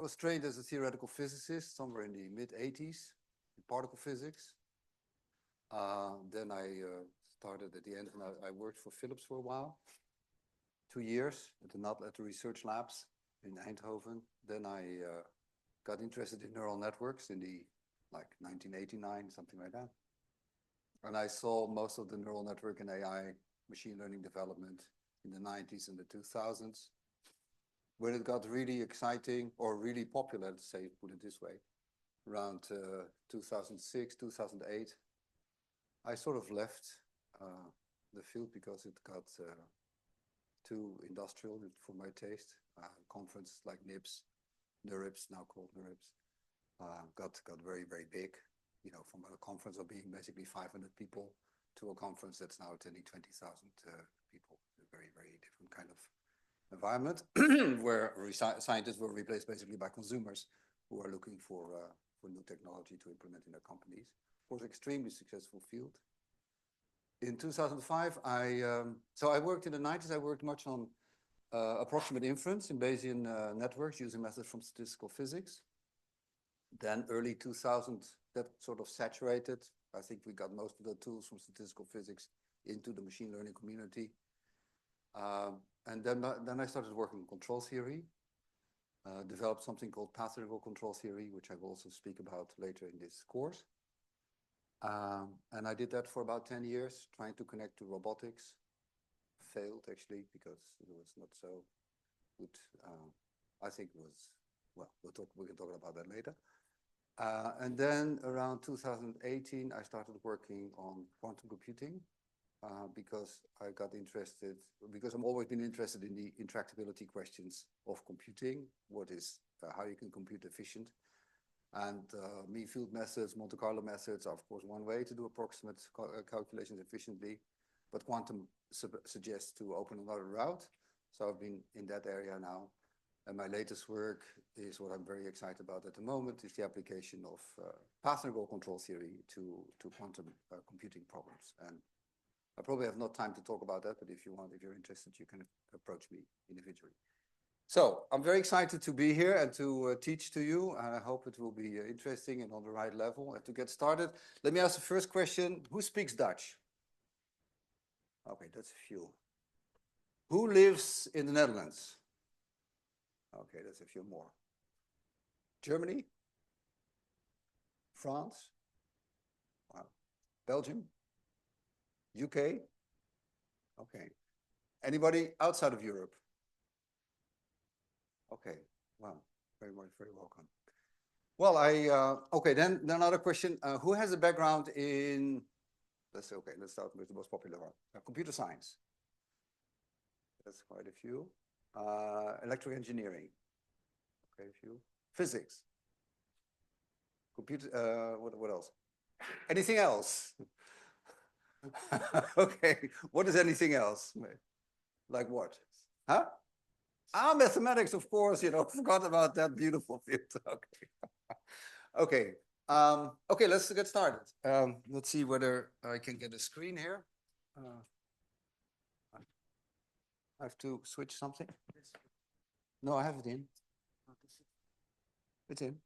I was trained as a theoretical physicist somewhere in the mid-80s in particle physics. Then I started at the end, and I worked for Philips for a while, 2 years at the research labs in Eindhoven. Then I got interested in neural networks in the 1989, something like that. And I saw most of the neural network and AI machine learning development in the 90s and the 2000s. When it got really exciting or really popular, let's say, put it this way, around 2006, 2008, I sort of left the field because it got too industrial for my taste. Conferences like NIPS, NeurIPS, now called NeurIPS, got very, very big. You know, from a conference of being basically 500 people to a conference that's now attending 20,000 people. A very, very different kind of environment where scientists were replaced basically by consumers who are looking for new technology to implement in their companies. It was an extremely successful field. In 2005, I worked in the 90s. I worked much on approximate inference in Bayesian networks using methods from statistical physics. Then early 2000, that sort of saturated. I think we got most of the tools from statistical physics into the machine learning community. And then I started working on control theory, developed something called path integral control theory, which I will also speak about later in this course. And I did that for about 10 years, trying to connect to robotics. Failed, actually, because it was not so good. I think it was, well, we can talk about that later. And then around 2018, I started working on quantum computing because I got interested, because I've always been interested in the intractability questions of computing. What is, how you can compute efficient. And mean field methods, Monte Carlo methods are, of course, one way to do approximate calculations efficiently. But quantum suggests to open another route. So I've been in that area now. And my latest work is what I'm very excited about at the moment, is the application of path integral control theory to quantum computing problems. And I probably have not time to talk about that, but if you want, if you're interested, you can approach me individually. So I'm very excited to be here and to teach to you. And I hope it will be interesting and on the right level. And to get started, let me ask the first question. Who speaks Dutch? Okay, that's a few. Who lives in the Netherlands? Okay, that's a few more. Germany? France? Wow. Belgium? UK? Okay. Anybody outside of Europe? Okay, wow, very much, very welcome. Well, okay, then another question. Who has a background in, let's start with the most popular one, computer science? That's quite a few. Electrical engineering, okay, a few. Physics. Computer, what else? Anything else? Okay, what is anything else? Like what? Huh? Mathematics, of course, you know, forgot about that beautiful field. Okay. Okay, let's get started. Let's see whether I can get a screen here. I have to switch something. No, I have it in. It's in.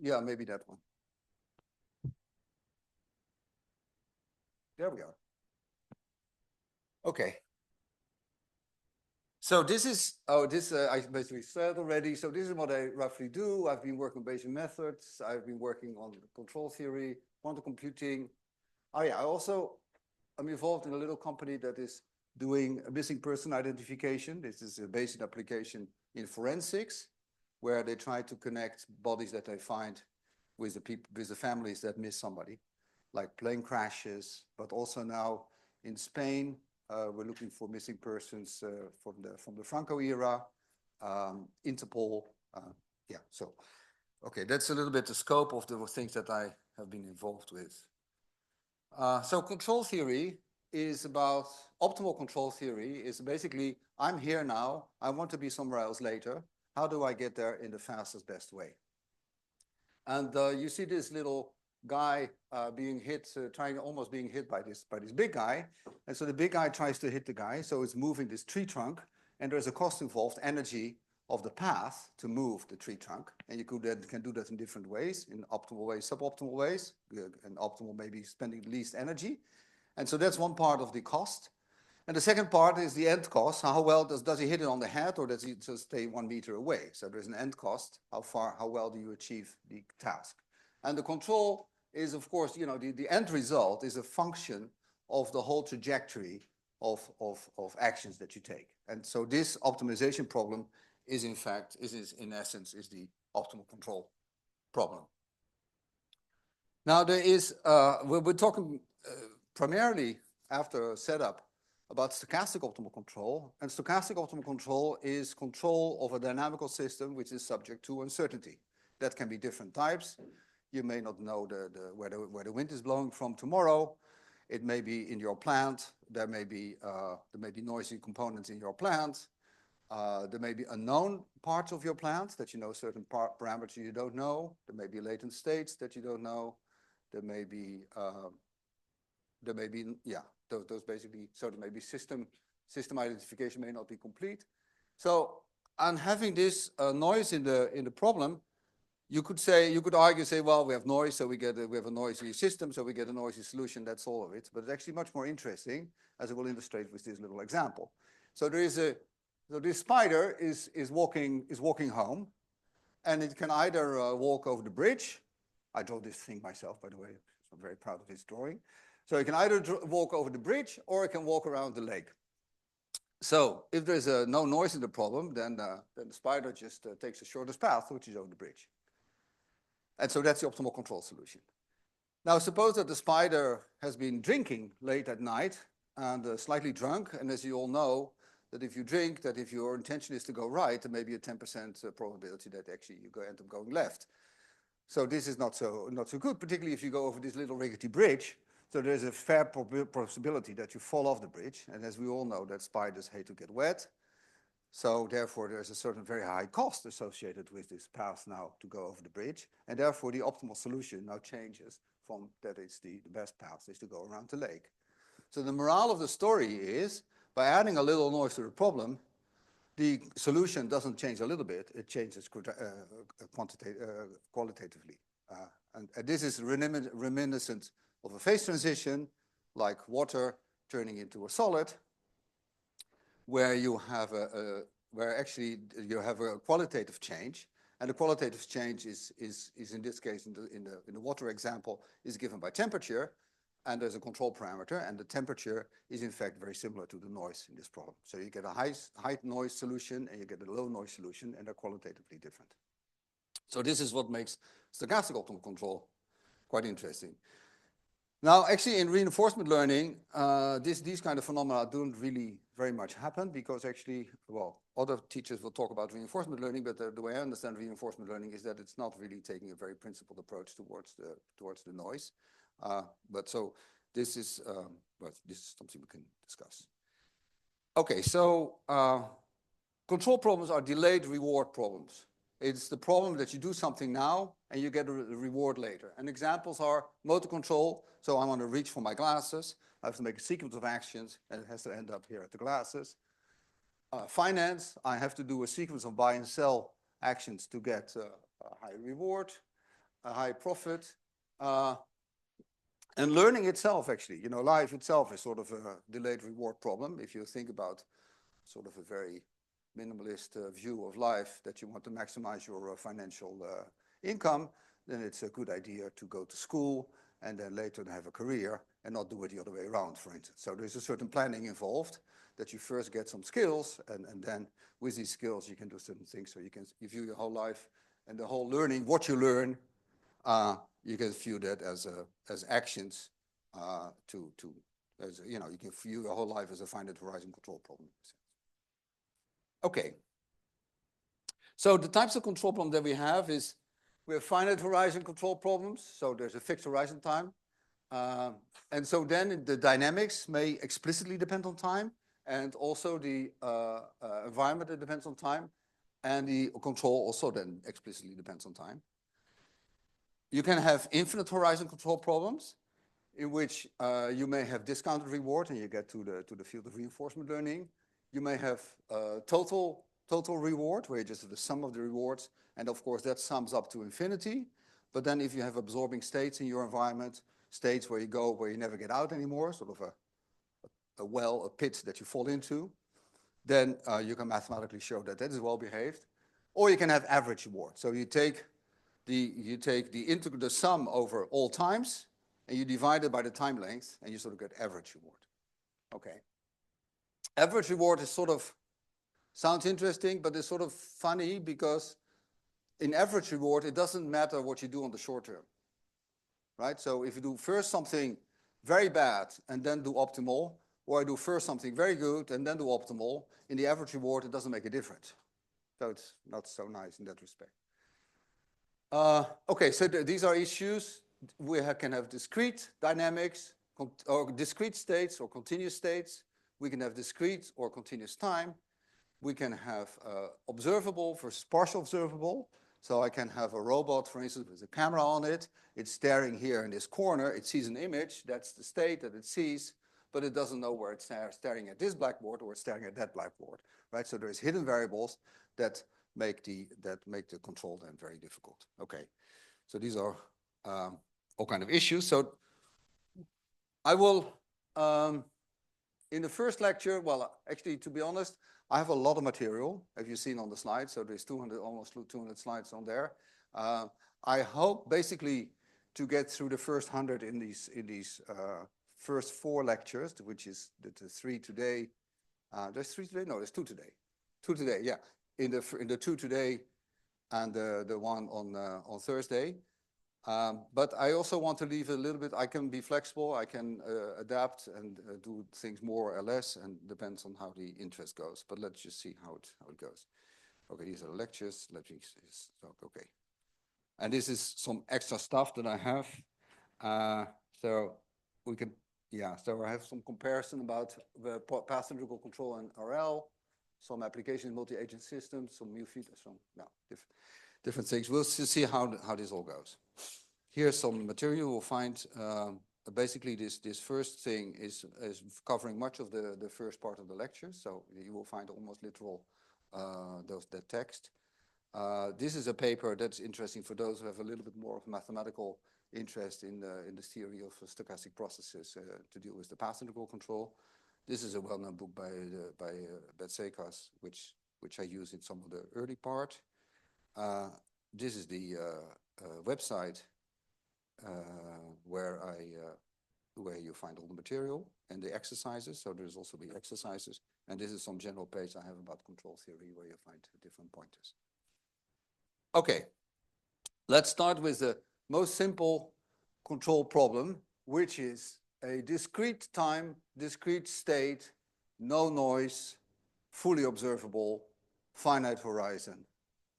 Yeah, maybe that one. There we are. Okay. So this is, I basically said already. So this is what I roughly do. I've been working on Bayesian methods. I've been working on control theory, quantum computing. Oh yeah, I'm involved in a little company that is doing a missing person identification. This is a basic application in forensics, where they try to connect bodies that they find with the families that miss somebody, like plane crashes, but also now in Spain, we're looking for missing persons from the Franco era, Interpol. Yeah, so, okay, that's a little bit the scope of the things that I have been involved with. So control theory is about, optimal control theory is basically, I'm here now, I want to be somewhere else later. How do I get there in the fastest, best way? And you see this little guy being hit, almost being hit by this big guy. And so the big guy tries to hit the guy. So it's moving this tree trunk. And there's a cost involved, energy of the path to move the tree trunk. And you can do that in different ways, in optimal ways, suboptimal ways. And optimal maybe spending the least energy. And so that's one part of the cost. And the second part is the end cost. How well does he hit it on the head, or does he just stay 1 meter away? So there's an end cost. How well do you achieve the task? And the control is, of course, the end result is a function of the whole trajectory of actions that you take. And so this optimization problem is in essence the optimal control problem. Now there is, we're talking primarily after setup about stochastic optimal control. And stochastic optimal control is control of a dynamical system which is subject to uncertainty. That can be different types. You may not know where the wind is blowing from tomorrow. It may be in your plant. There may be noisy components in your plant. There may be unknown parts of your plant that you know certain parameters you don't know. There may be latent states that you don't know. There may be those basically, so there may be system identification may not be complete. So on having this noise in the problem, you could argue, well, we have noise, so we have a noisy system, so we get a noisy solution. That's all of it. But it's actually much more interesting, as I will illustrate with this little example. So this spider is walking home, and it can either walk over the bridge. I drew this thing myself, by the way. So I'm very proud of this drawing. So it can either walk over the bridge, or it can walk around the lake. So if there's no noise in the problem, then the spider just takes the shortest path, which is over the bridge. And so that's the optimal control solution. Now suppose that the spider has been drinking late at night and slightly drunk, and as you all know, that if you drink, that if your intention is to go right, there may be a 10% probability that actually you end up going left. So this is not so good, particularly if you go over this little rickety bridge. So there's a fair possibility that you fall off the bridge, and as we all know, that spiders hate to get wet. So therefore, there's a certain very high cost associated with this path now to go over the bridge, and therefore the optimal solution now changes from that it's the best path is to go around the lake. So the morale of the story is, by adding a little noise to the problem, the solution doesn't change a little bit, it changes qualitatively. And this is reminiscent of a phase transition, like water turning into a solid, where you have you have a qualitative change, and the qualitative change is in this case in the water example is given by temperature, and there's a control parameter, and the temperature is in fact very similar to the noise in this problem. So you get a high noise solution and you get a low noise solution, and they're qualitatively different. So this is what makes stochastic optimal control quite interesting. Now, actually, in reinforcement learning, these kind of phenomena don't really very much happen because actually, well, other teachers will talk about reinforcement learning, but the way I understand reinforcement learning is that it's not really taking a very principled approach towards the noise. But so this is something we can discuss. Okay, so control problems are delayed reward problems. It's the problem that you do something now and you get a reward later. And examples are motor control. So I want to reach for my glasses. I have to make a sequence of actions and it has to end up here at the glasses. Finance, I have to do a sequence of buy and sell actions to get a high reward, a high profit. And learning itself, actually, life itself is sort of a delayed reward problem. If you think about sort of a very minimalist view of life, that you want to maximize your financial income, then it's a good idea to go to school and then later have a career and not do it the other way around, for instance. So there's a certain planning involved, that you first get some skills, and then with these skills you can do certain things. So you view your whole life and the whole learning, what you learn, you can view that as actions you can view your whole life as a finite horizon control problem. Okay. So the types of control problems that we have finite horizon control problems. So there's a fixed horizon time. And so then the dynamics may explicitly depend on time, and also the environment that depends on time, and the control also then explicitly depends on time. You can have infinite horizon control problems in which you may have discounted reward and you get to the field of reinforcement learning. You may have total reward where you just have the sum of the rewards, and of course that sums up to infinity. But then if you have absorbing states in your environment, states where you go where you never get out anymore, sort of a pit that you fall into, then you can mathematically show that that is well behaved. Or you can have average reward. So you take the sum over all times, and you divide it by the time length, and you sort of get average reward. Okay. Average reward is sort of, sounds interesting, but it's sort of funny because in average reward, it doesn't matter what you do on the short term. Right? So if you do first something very bad and then do optimal, or I do first something very good and then do optimal, in the average reward, it doesn't make a difference. So it's not so nice in that respect. Okay, so these are issues. We can have discrete dynamics, or discrete states or continuous states. We can have discrete or continuous time. We can have observable versus partial observable. So I can have a robot, for instance, with a camera on it. It's staring here in this corner. It sees an image. That's the state that it sees, but it doesn't know where it's staring at this blackboard or it's staring at that blackboard, right? So there's hidden variables that make the control then very difficult. Okay, so these are all kind of issues. So I will, in the first lecture, well, actually, to be honest, I have a lot of material, have you seen on the slide? So there's almost 200 slides on there. I hope basically to get through the first 100 in these first 4 lectures, which is the 3 today. There's 3 today? No, there's 2 today. 2 today, yeah. In the 2 today and the one on Thursday. But I also want to leave a little bit. I can be flexible. I can adapt and do things more or less, and depends on how the interest goes. But let's just see how it goes. Okay, these are the lectures. Let's talk. Okay, and this is some extra stuff that I have. So we can, yeah. So I have some comparison about the path integral control and RL, some applications, multi-agent systems, some new features, some different things. We'll see how this all goes. Here's some material we'll find. Basically, this first thing is covering much of the first part of the lecture, so you will find almost literal that text. This is a paper that's interesting for those who have a little bit more of mathematical interest in the theory of stochastic processes to deal with the path integral control. This is a well-known book by Bert Kappen, which I use in some of the early part. This is the website where you find all the material and the exercises. So there's also the exercises, and this is some general page I have about control theory where you find different pointers. Okay, let's start with the most simple control problem, which is a discrete time, discrete state, no noise, fully observable, finite horizon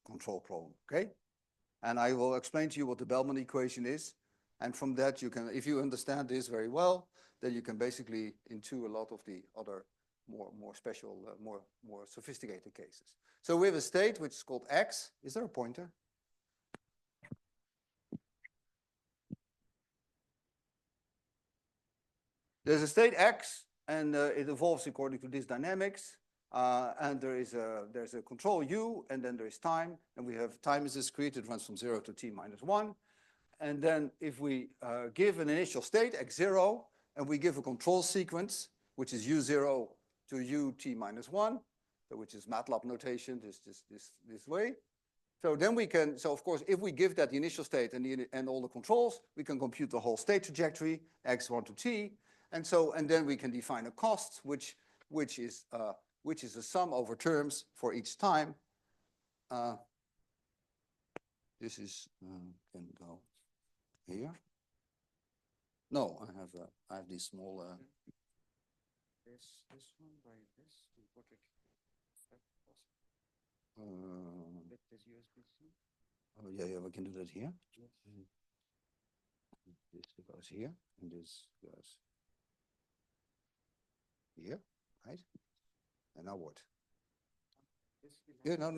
control problem, okay? And I will explain to you what the Bellman equation is. And from that, you can, if you understand this very well, then you can basically intuit a lot of the other more special, more sophisticated cases. So we have a state which is called X. Is there a pointer? There's a state X, and it evolves according to this dynamics. And there's a control U, and then there is time, and we have time is discrete. It runs from 0 to t minus 1. And then if we give an initial state, x0, and we give a control sequence, which is u0 to ut minus 1, which is MATLAB notation, this way. So then we can, so of course, if we give that the initial state and all the controls, we can compute the whole state trajectory, x1 to t. And then we can define a cost, which is a sum over terms for each time. This is, can go here. No, I have these small. This one by this. What this USB-C. Oh yeah, we can do that here. This goes here, and this goes here, right? And now what? Yeah, no.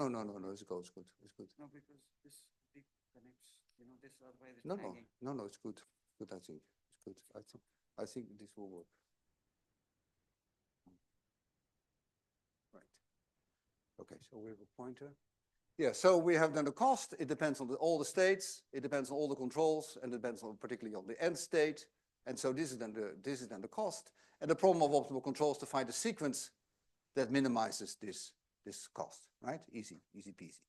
It's good. It's good. No, because this big connects You know, this otherwise it's No, hanging. no, it's good. Good, I think. It's good. I think this will work. Right. Okay, so we have a pointer. Yeah, so we have then the cost. It depends on all the states. It depends on all the controls, and it depends on particularly on the end state. And so this is then the cost. And the problem of optimal control is to find a sequence that minimizes this cost, right? Easy peasy.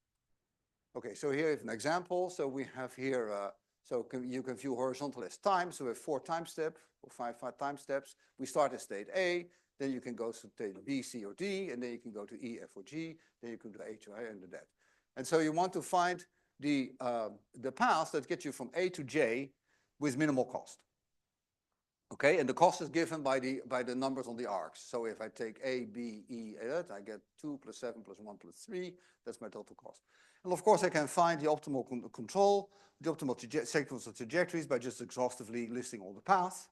Okay, so here is an example. So we have here, you can view horizontal as time. So we have 4 time steps or five time steps. We start at state A, then you can go to state B, C, or D, and then you can go to E, F, or G, then you can do H, I, and that. And so you want to find the path that gets you from A to J with minimal cost. Okay, and the cost is given by the numbers on the arcs. So if I take A, B, E, I get 2 plus 7 plus 1 plus 3. That's my total cost. And of course, I can find the optimal control, the optimal sequence of trajectories by just exhaustively listing all the paths.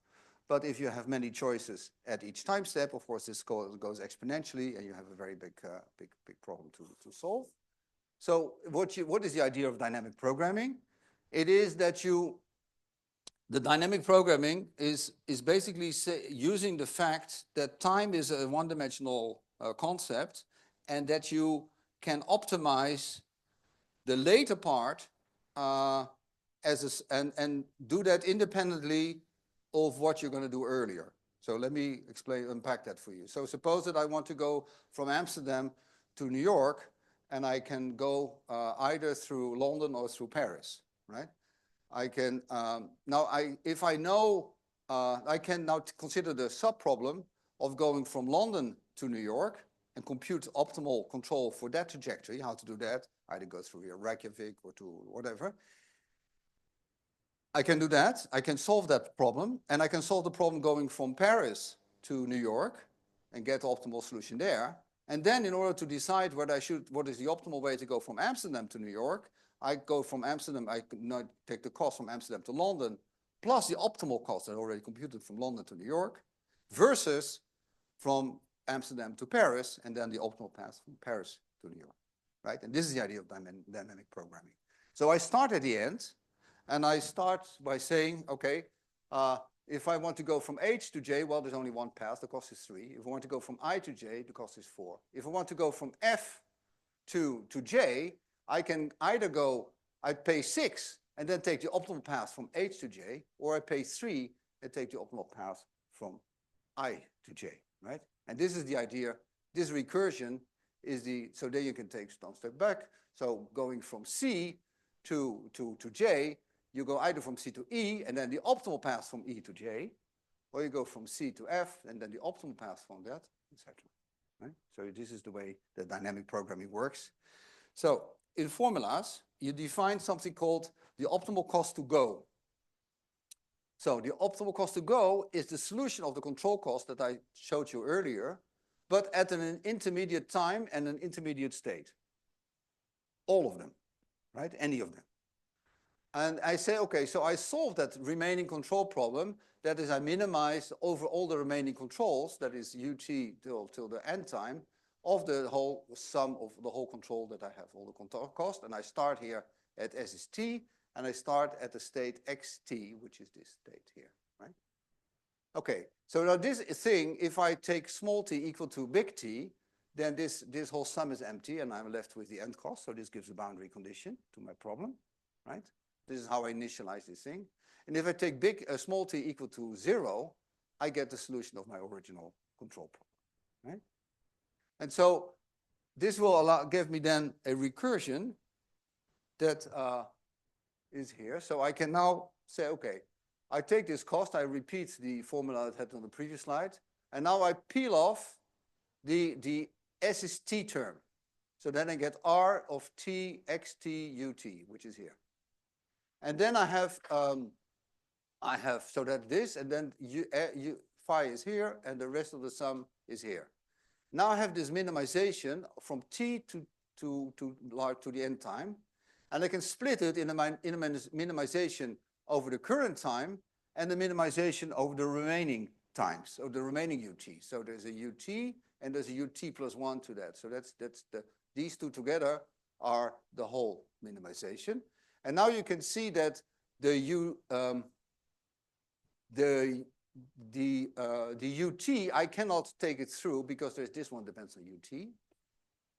But if you have many choices at each time step, of course, this goes exponentially, and you have a very big problem to solve. So what is the idea of dynamic programming? It is that the dynamic programming is basically using the fact that time is a one-dimensional concept, and that you can optimize the later part and do that independently of what you're going to do earlier. So let me unpack that for you. So suppose that I want to go from Amsterdam to New York, and I can go either through London or through Paris, right? I can if I know, I can now consider the sub-problem of going from London to New York and compute optimal control for that trajectory. How to do that? Either go through here Reykjavik or to whatever. I can do that. I can solve that problem, and I can solve the problem going from Paris to New York and get the optimal solution there. And then, in order to decide what is the optimal way to go from Amsterdam to New York, I go from Amsterdam, I can take the cost from Amsterdam to London, plus the optimal cost that I already computed from London to New York, versus from Amsterdam to Paris, and then the optimal path from Paris to New York, right? And this is the idea of dynamic programming. So I start at the end, and I start by saying, okay, if I want to go from H to J, well, there's only one path, the cost is 3. If I want to go from I to J, the cost is 4. If I want to go from F to J, I can either I pay 6 and then take the optimal path from H to J, or I pay 3 and take the optimal path from I to J, right? And this is the idea. This recursion is so there you can take one step back. So going from C to J, you go either from C to E, and then the optimal path from E to J, or you go from C to F, and then the optimal path from that, etc. Right? So this is the way that dynamic programming works. So in formulas, you define something called the optimal cost to go. So the optimal cost to go is the solution of the control cost that I showed you earlier, but at an intermediate time and an intermediate state. All of them, right? Any of them. And I say, okay, so I solve that remaining control problem. That is, I minimize over all the remaining controls, that is ut till the end time, of the whole sum of the whole control that I have, all the control cost. And I start here at S is t, and I start at the state xt, which is this state here, right? Okay, so now this thing, if I take small t equal to big T, then this whole sum is empty, and I'm left with the end cost. So this gives a boundary condition to my problem, right? This is how I initialize this thing. And if I take small t equal to 0, I get the solution of my original control problem, right? And so this will give me then a recursion that is here. So I can now say, okay, I take this cost, I repeat the formula I had on the previous slide, and now I peel off the S is t term. So then I get R of t xt ut, which is here. And then I have so that this, and then phi is here, and the rest of the sum is here. Now I have this minimization from t to the end time, and I can split it in a minimization over the current time and the minimization over the remaining times, or the remaining ut. So there's a ut, and there's a ut plus 1 to that. So these two together are the whole minimization. And now you can see that the UT, I cannot take it through because this one depends on UT.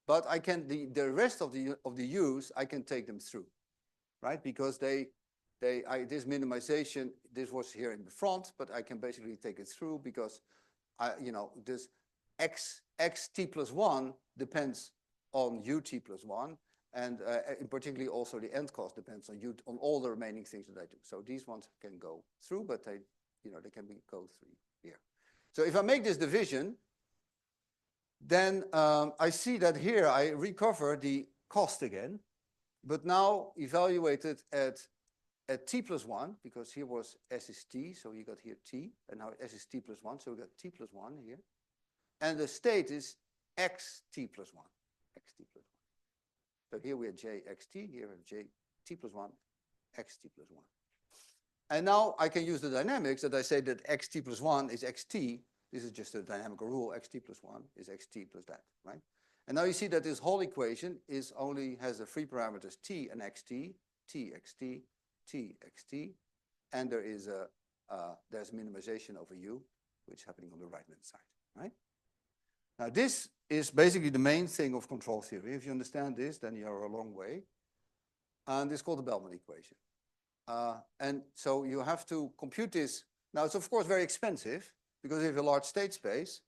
But I can, the rest of the U's, I can take them through, right? Because this minimization, this was here in the front, but I can basically take it through because this xt plus 1 depends on ut plus 1, and in particularly also the end cost depends on all the remaining things that I do. So these ones can go through, but they can go through here. So if I make this division, then I see that here I recover the cost again, but now evaluated at t plus 1, because here was s is t, so you got here t, and now s is t plus 1, so we got t plus 1 here. And the state is xt plus 1, xt plus 1. So here we have jxt, here we have jt plus 1, xt plus 1. And now I can use the dynamics that I say that xt plus 1 is xt. This is just a dynamical rule, xt plus 1 is xt plus that, right? And now you see that this whole equation has the three parameters t and xt, t xt, t xt, and there's minimization over u, which is happening on the right-hand side, right? Now this is basically the main thing of control theory. If you understand this, then you're a long way. And it's called the Bellman equation. And so you have to compute this. Now it's of course very expensive, because if you have a large state space,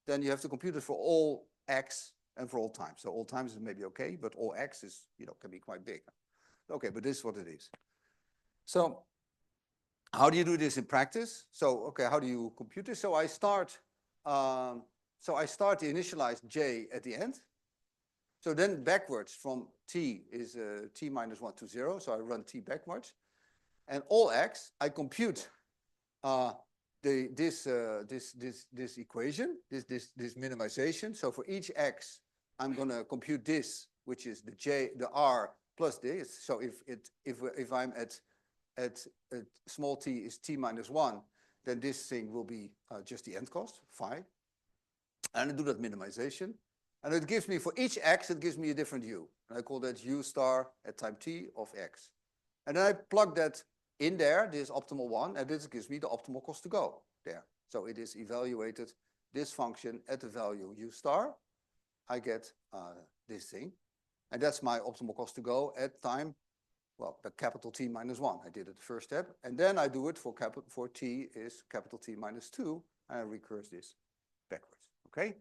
then you have to compute it for all x and for all times. So all times is maybe okay, but all x is, can be quite big. Okay, but this is what it is. So how do you do this in practice? So, okay, how do you compute this? So I start the initialized j at the end. So then backwards from t is t minus 1 to 0. So I run t backwards. And all x, I compute this equation, this minimization. So for each x, I'm going to compute this, which is the r plus this. So if I'm at small t is t minus 1, then this thing will be just the end cost, phi. And I do that minimization. And it gives me, for each x, it gives me a different u. And I call that u star at time t of x. And then I plug that in there, this optimal one, and this gives me the optimal cost to go there. So it is evaluated, this function at the value u star, I get this thing. And that's my optimal cost to go at time, well, the capital T minus 1. I did it the first step. And then I do it for t is capital T minus 2, and I recurse this backwards, okay?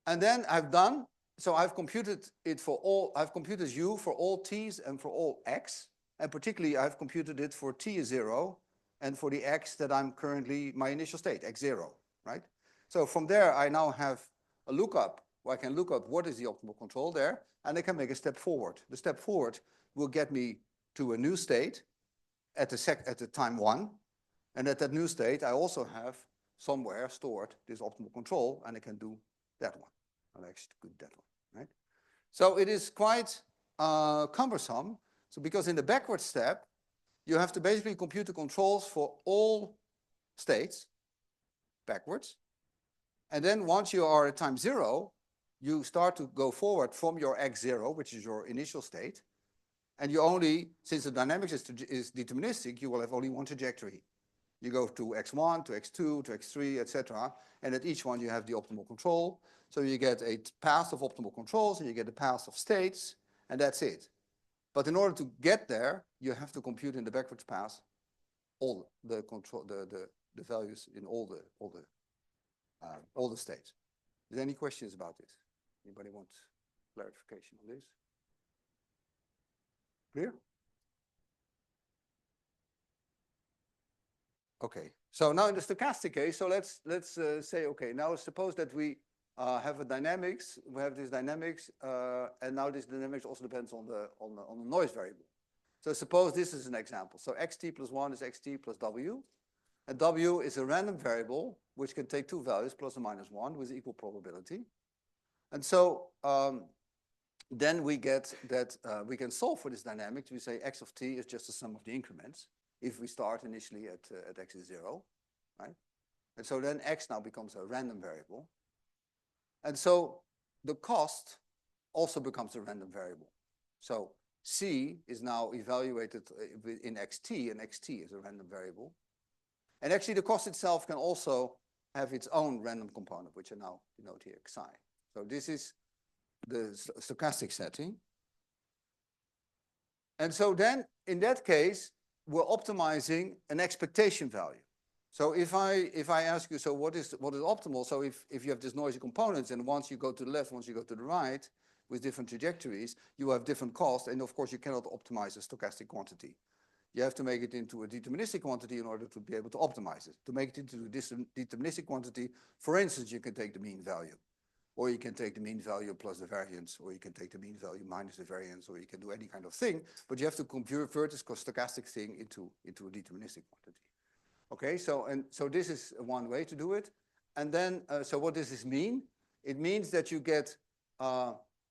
And then I've computed it for all, I've computed u for all t's and for all x. And particularly, I've computed it for t is 0 and for the x that I'm currently, my initial state, x0, right? So from there, I now have a lookup where I can look up what is the optimal control there, and I can make a step forward. The step forward will get me to a new state at the time 1. And at that new state, I also have somewhere stored this optimal control, and I can do that one. I'll actually do that one, right? So it is quite cumbersome. So because in the backward step, you have to basically compute the controls for all states backwards. And then once you are at time 0, you start to go forward from your x0, which is your initial state. And you only, since the dynamics is deterministic, you will have only one trajectory. You go to x1, to x2, to x3, etc. And at each one, you have the optimal control. So you get a path of optimal controls, and you get a path of states, and that's it. But in order to get there, you have to compute in the backwards path all the control, the values in all the states. Is there any questions about this? Anybody want clarification on this? Clear? Okay. So now in the stochastic case, so let's say, okay, now suppose that we have a dynamics. We have this dynamics, and now this dynamics also depends on the noise variable. So suppose this is an example. So xt plus 1 is xt plus w, and w is a random variable which can take two values, plus or minus 1, with equal probability. And so then we get that we can solve for this dynamics. We say x of t is just the sum of the increments if we start initially at x is 0, right? And so then x now becomes a random variable. And so the cost also becomes a random variable. So C is now evaluated in xt, and xt is a random variable. And actually the cost itself can also have its own random component, which I now denote here, xi. So this is the stochastic setting. And so then, in that case, we're optimizing an expectation value. So if I ask you, so what is optimal? So if you have these noisy components, and once you go to the left, once you go to the right, with different trajectories, you have different costs, and of course you cannot optimize a stochastic quantity. You have to make it into a deterministic quantity in order to be able to optimize it. To make it into a deterministic quantity, for instance, you can take the mean value, or you can take the mean value plus the variance, or you can take the mean value minus the variance, or you can do any kind of thing, but you have to convert this stochastic thing into a deterministic quantity. Okay, so this is one way to do it. And then, so what does this mean? It means that you get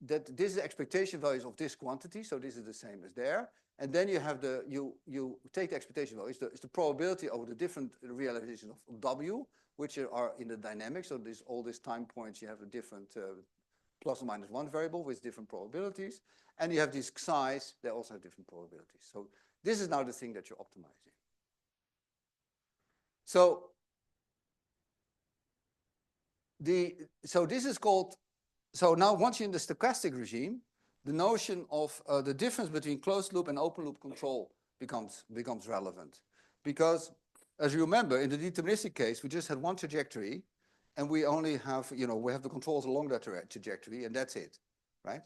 that this is expectation values of this quantity, so this is the same as there. And then you have you take the expectation values, it's the probability over the different realizations of W, which are in the dynamics. So all these time points, you have a different plus or minus one variable with different probabilities. And you have these xi's, they also have different probabilities. So this is now the thing that you're optimizing. So this is called, so now once you're in the stochastic regime, the notion of the difference between closed loop and open loop control becomes relevant. Because as you remember, in the deterministic case, we just had one trajectory, and we only have, we have the controls along that trajectory, and that's it, right?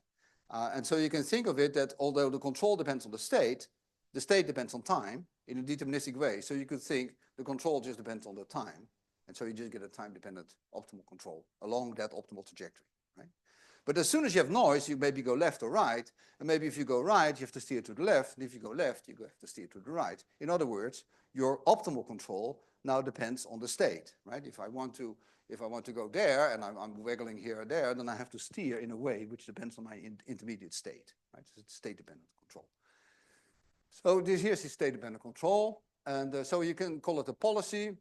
And so you can think of it that although the control depends on the state depends on time in a deterministic way. So you could think the control just depends on the time. And so you just get a time-dependent optimal control along that optimal trajectory, right? But as soon as you have noise, you maybe go left or right. And maybe if you go right, you have to steer to the left. And if you go left, you have to steer to the right. In other words, your optimal control now depends on the state, right? If I want to go there and I'm wiggling here or there, then I have to steer in a way which depends on my intermediate state, right? It's state-dependent control. So here's the state-dependent control. And so you can call it a policy,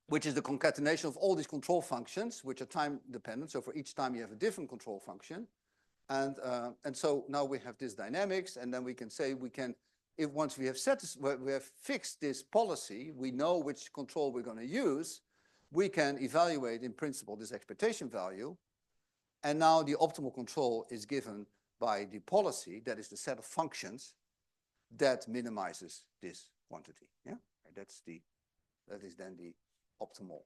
which is the concatenation of all these control functions, which are time-dependent. So for each time, you have a different control function. And so now we have this dynamics, and then we can say if once we have fixed this policy, we know which control we're going to use, we can evaluate, in principle, this expectation value. And now the optimal control is given by the policy, that is the set of functions that minimizes this quantity. Yeah, that is then the optimal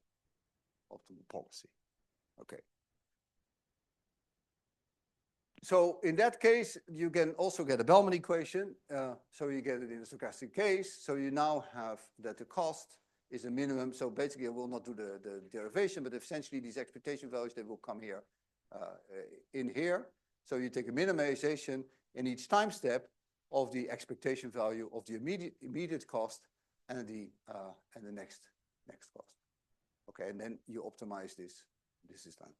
policy. Okay. So in that case, you can also get a Bellman equation. So you get it in a stochastic case. So you now have that the cost is a minimum. So basically, I will not do the derivation, but essentially these expectation values, they will come here in here. So you take a minimization in each time step of the expectation value of the immediate cost and the next cost. Okay, and then you optimize this. This is done.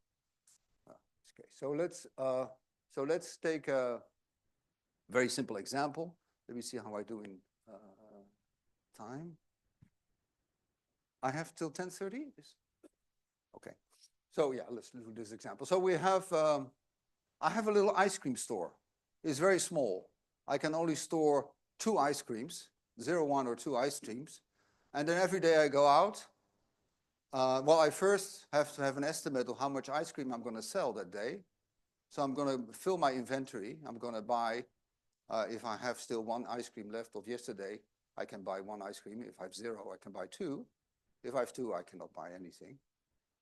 Okay, so let's take a very simple example. Let me see how I do in time. I have till 10:30. Okay. So yeah, let's do this example. So we have, I have a little ice cream store. It's very small. I can only store 2 ice creams, 0, 1, or 2 ice creams, and then every day I go out. Well, I first have to have an estimate of how much ice cream I'm going to sell that day. So I'm going to fill my inventory. I'm going to buy, if I have still 1 ice cream left of yesterday, I can buy 1 ice cream. If I have 0, I can buy 2. If I have 2, I cannot buy anything,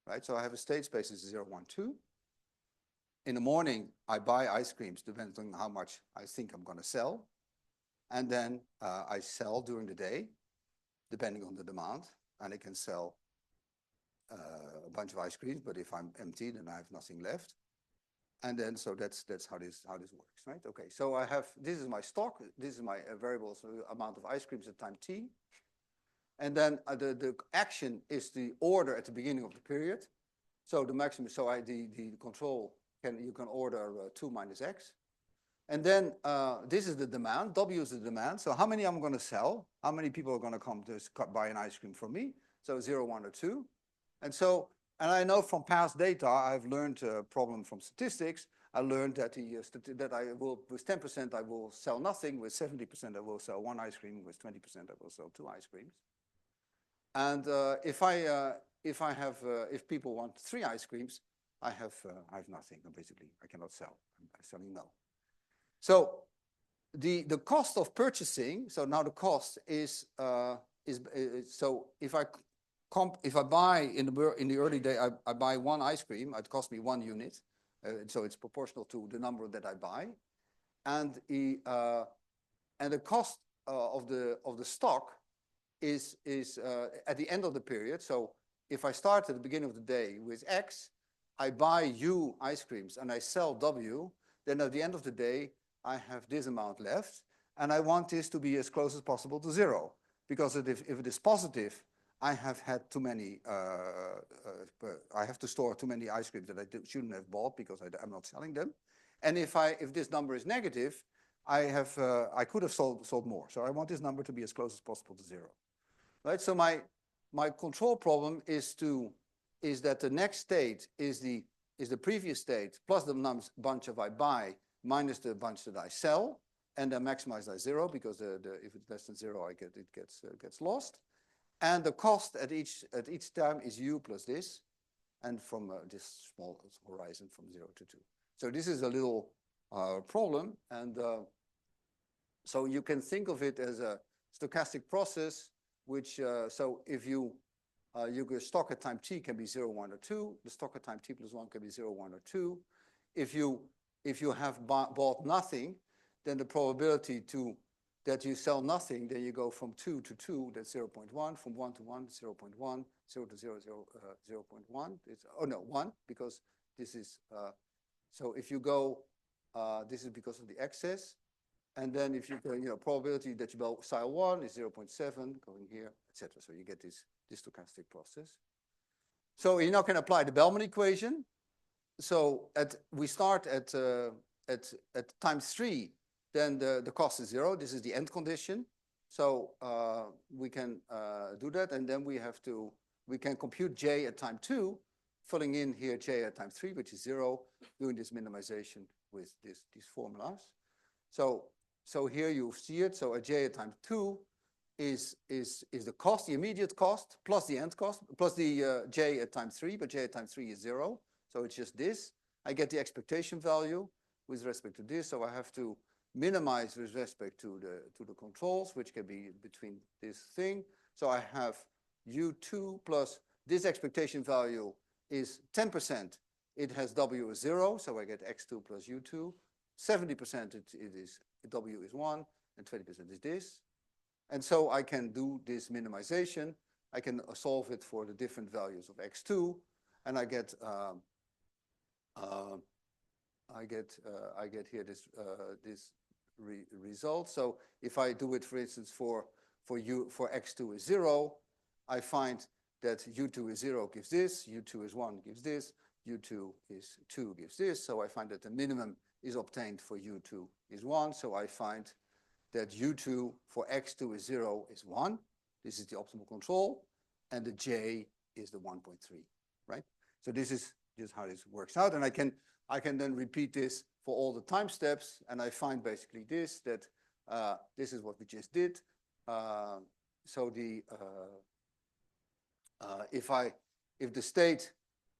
right? So I have a state space is 0, 1, 2. In the morning, I buy ice creams depending on how much I think I'm going to sell. And then I sell during the day, depending on the demand. And I can sell a bunch of ice creams, but if I'm empty, then I have nothing left. And then, so that's how this works, right? Okay, so I have, this is my stock, this is my variable amount of ice creams at time t. And then the action is the order at the beginning of the period. So the maximum, so the control, you can order 2 minus x. And then this is the demand, W is the demand. So how many I'm going to sell? How many people are going to come to buy an ice cream from me? So 0, 1, or 2. And so And I know from past data, I've learned a problem from statistics. I learned that that I will, with 10%, I will sell nothing. With 70%, I will sell 1 ice cream. With 20%, I will sell 2 ice creams. And if people want 3 ice creams, I have nothing. Basically, I cannot sell. I'm selling no. So the cost of purchasing. So now the cost is so if I buy in the early day, I buy 1 ice cream. It costs me 1 unit. So it's proportional to the number that I buy, and the cost of the stock is at the end of the period. So if I start at the beginning of the day with X, I buy U ice creams and I sell W, then at the end of the day, I have this amount left, and I want this to be as close as possible to 0. Because if it is positive, I have had too many, I have to store too many ice creams that I shouldn't have bought because I'm not selling them. And if this number is negative, I could have sold more. So I want this number to be as close as possible to 0. Right? So my control problem is that the next state is the previous state plus the bunch of I buy minus the bunch that I sell, and then maximize by 0 because if it's less than 0, it gets lost. And the cost at each time is U plus this, and from this small horizon from 0 to 2. So this is a little problem, and so you can think of it as a stochastic process, which so if your stock at time t can be 0, 1, or 2. The stock at time t plus 1 can be 0, 1, or 2. If you have bought nothing, then the probability that you sell nothing, then you go from 2 to 2, that's 0.1, from 1 to 1, 0.1, 0 to 0, 0.1. It's, 1, because this is, so if you go, this is because of the excess. And then if you go, probability that you sell 1 is 0.7, going here, etc. So you get this stochastic process. So you now can apply the Bellman equation. So we start at times 3, then the cost is 0. This is the end condition. So we can do that, and then we can compute J at time 2, filling in here J at time 3, which is 0, doing this minimization with these formulas. So here you see it. So a J at time 2 is the cost, the immediate cost, plus the end cost, plus the J at time 3, but J at time 3 is 0. So it's just this. I get the expectation value with respect to this. So I have to minimize with respect to the controls, which can be between this thing. So I have U2 plus this expectation value is 10%. It has W as 0, so I get X2 plus U2. 70% W is 1, and 20% is this. And so I can do this minimization. I can solve it for the different values of X2, and I get here this result. So if I do it, for instance, for X2 is 0, I find that U2 is 0 gives this, U2 is 1 gives this, U2 is 2 gives this. So I find that the minimum is obtained for U2 is 1. So I find that U2 for X2 is 0 is 1. This is the optimal control. And the J is the 1.3, right? So this is just how this works out. And I can then repeat this for all the time steps. And I find basically this, that this is what we just did. So if the state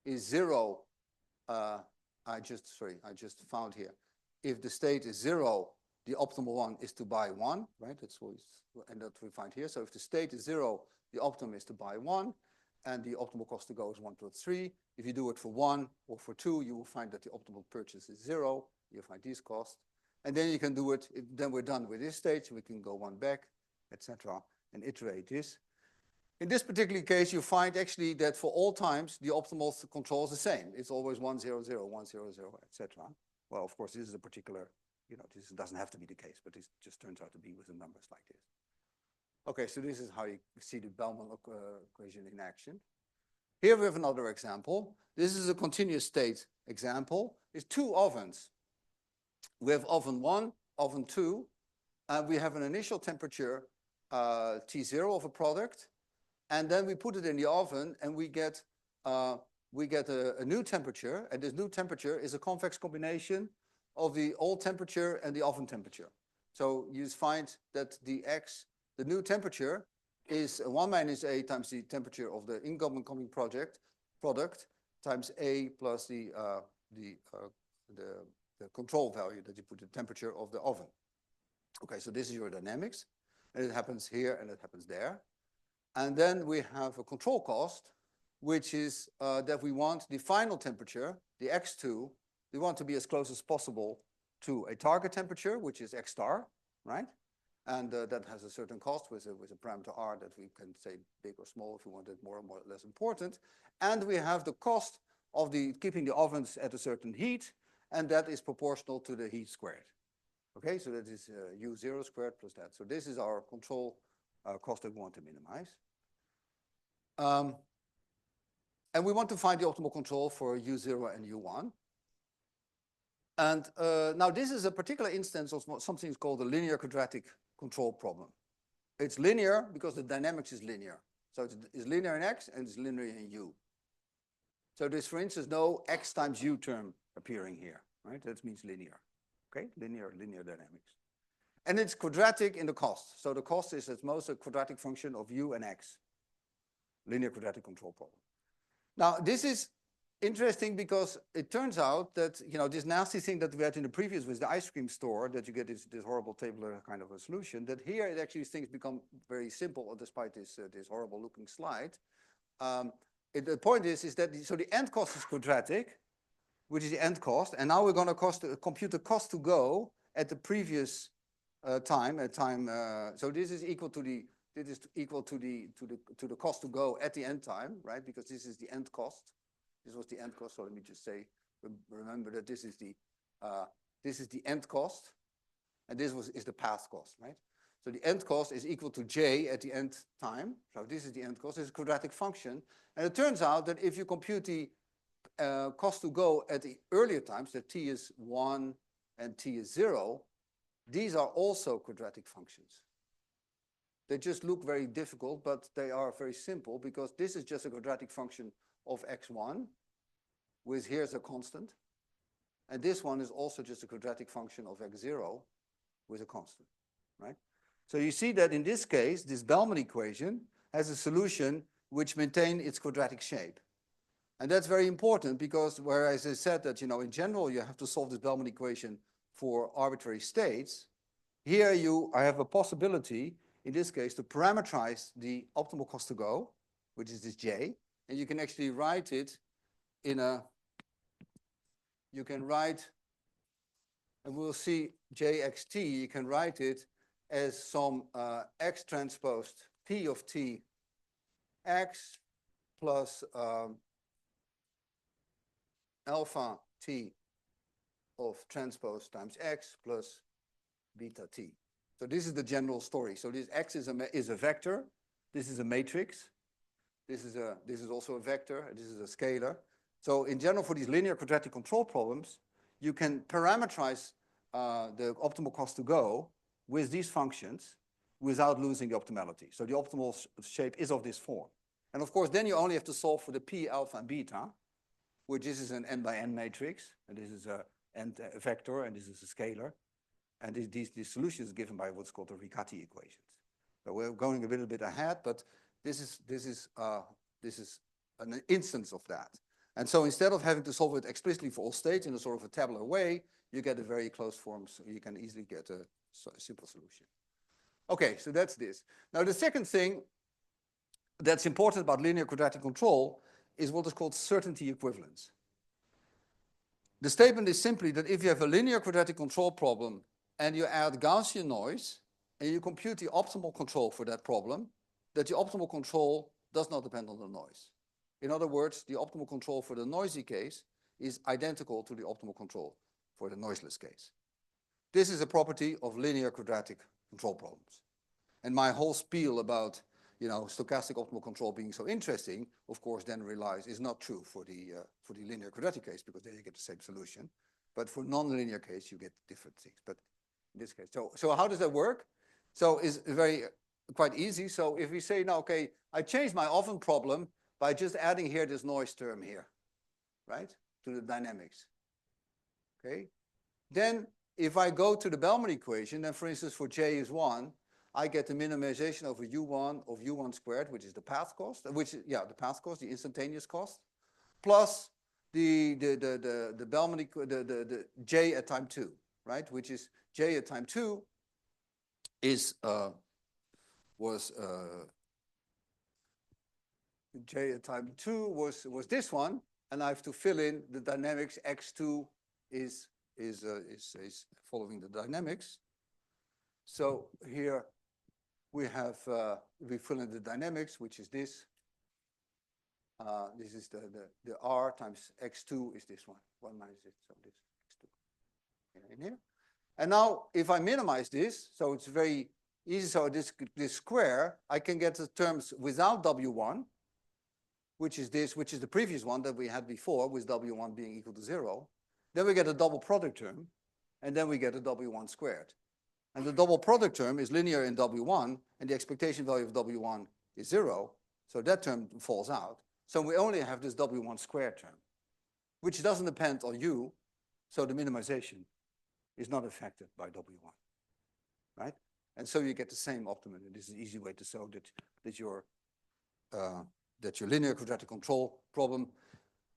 is 0, I just found here. If the state is 0, the optimal one is to buy 1, right? That's what we find here. So if the state is 0, the optimum is to buy 1, and the optimal cost to go is 1 plus 3. If you do it for 1 or for 2, you will find that the optimal purchase is 0. You find these costs. And then you can do it, then we're done with this stage. We can go 1 back, etc., and iterate this. In this particular case, you find actually that for all times, the optimal control is the same. It's always 1, 0, 0, 1, 0, 0, etc. Well, of course, this is a particular, this doesn't have to be the case, but this just turns out to be with the numbers like this. Okay, so this is how you see the Bellman equation in action. Here we have another example. This is a continuous state example. It's 2 ovens. We have oven 1, oven 2, and we have an initial temperature T0 of a product. And then we put it in the oven, and we get we get a new temperature, and this new temperature is a convex combination of the old temperature and the oven temperature. So you find that the new temperature is 1 minus A times the temperature of the incoming product times A plus the control value that you put the temperature of the oven. Okay, so this is your dynamics, and it happens here and it happens there. And then we have a control cost, which is that we want the final temperature, the X2, we want to be as close as possible to a target temperature, which is X star, right? And that has a certain cost with a parameter R that we can say big or small if we want it more or less important. And we have the cost of keeping the ovens at a certain heat, and that is proportional to the heat squared. Okay, so that is U0 squared plus that. So this is our control cost that we want to minimize. And we want to find the optimal control for U0 and U1. And now this is a particular instance of something called the linear quadratic control problem. It's linear because the dynamics is linear. So it's linear in X and it's linear in U. So there's, for instance, no X times U term appearing here, right? That means linear, okay? Linear dynamics. And it's quadratic in the cost. So the cost is at most a quadratic function of U and X. Linear quadratic control problem. Now, this is interesting because it turns out that, you know, this nasty thing that we had in the previous with the ice cream store, that you get this horrible tabular kind of a solution, that here it actually things become very simple despite this horrible looking slide. The point is that so the end cost is quadratic, which is the end cost, and now we're going to compute the cost to go at the previous time. So this is equal to the cost to go at the end time, right? Because this is the end cost. This was the end cost. So let me just say, remember that this is the end cost, and this is the path cost, right? So the end cost is equal to J at the end time. So this is the end cost. It's a quadratic function, and it turns out that if you compute the cost to go at the earlier times, that t is 1 and t is 0, these are also quadratic functions. They just look very difficult, but they are very simple because this is just a quadratic function of x1 with here's a constant. And this one is also just a quadratic function of x0 with a constant, right? So you see that in this case, this Bellman equation has a solution which maintains its quadratic shape. And that's very important because whereas I said that, you know, in general, you have to solve this Bellman equation for arbitrary states, here I have a possibility in this case to parameterize the optimal cost to go, which is this J, and you can actually write it and we'll see JXT, you can write it as some X transposed P of T X plus alpha T of transpose times X plus beta T. So this is the general story. So this X is a vector. This is a matrix. This is also a vector. This is a scalar. So in general, for these linear quadratic control problems, you can parameterize the optimal cost to go with these functions without losing the optimality. So the optimal shape is of this form. And of course, then you only have to solve for the P, alpha, and beta, which this is an n by n matrix, and this is a vector, and this is a scalar. And these solutions given by what's called the Riccati equations. So we're going a little bit ahead, but this is an instance of that. And so instead of having to solve it explicitly for all states in a sort of a tabular way, you get a very close form, so you can easily get a simple solution. Okay, so that's this. Now the second thing that's important about linear quadratic control is what is called certainty equivalence. The statement is simply that if you have a linear quadratic control problem and you add Gaussian noise and you compute the optimal control for that problem, that the optimal control does not depend on the noise. In other words, the optimal control for the noisy case is identical to the optimal control for the noiseless case. This is a property of linear quadratic control problems. And my whole spiel about, you know, stochastic optimal control being so interesting, of course, then is not true for the linear quadratic case, because then you get the same solution. But for nonlinear case, you get different things. But in this case, so how does that work? So it's quite easy. So if we say, now, okay, I changed my oven problem by just adding here this noise term here. right, to the dynamics. Okay. Then if I go to the Bellman equation, then for instance for J is 1, I get the minimization over U1 of U1 squared, which is the path cost, the path cost, the instantaneous cost, plus the Bellman the J at time 2, right, which is J at time 2 is J at time 2 was this one, and I have to fill in the dynamics. X2 is following the dynamics. So here we have we fill in the dynamics, which is this. This is the R times X2 is this one minus it. So this X2 in here. And now if I minimize this, so it's very easy. So this square, I can get the terms without W1, which is the previous one that we had before, with W1 being equal to 0. Then we get a double product term, and then we get a W1 squared. And the double product term is linear in W1, and the expectation value of W1 is 0, so that term falls out. So we only have this W1 squared term, which doesn't depend on U, so the minimization is not affected by W1, right? And so you get the same optimum, and this is an easy way to show that your linear quadratic control problem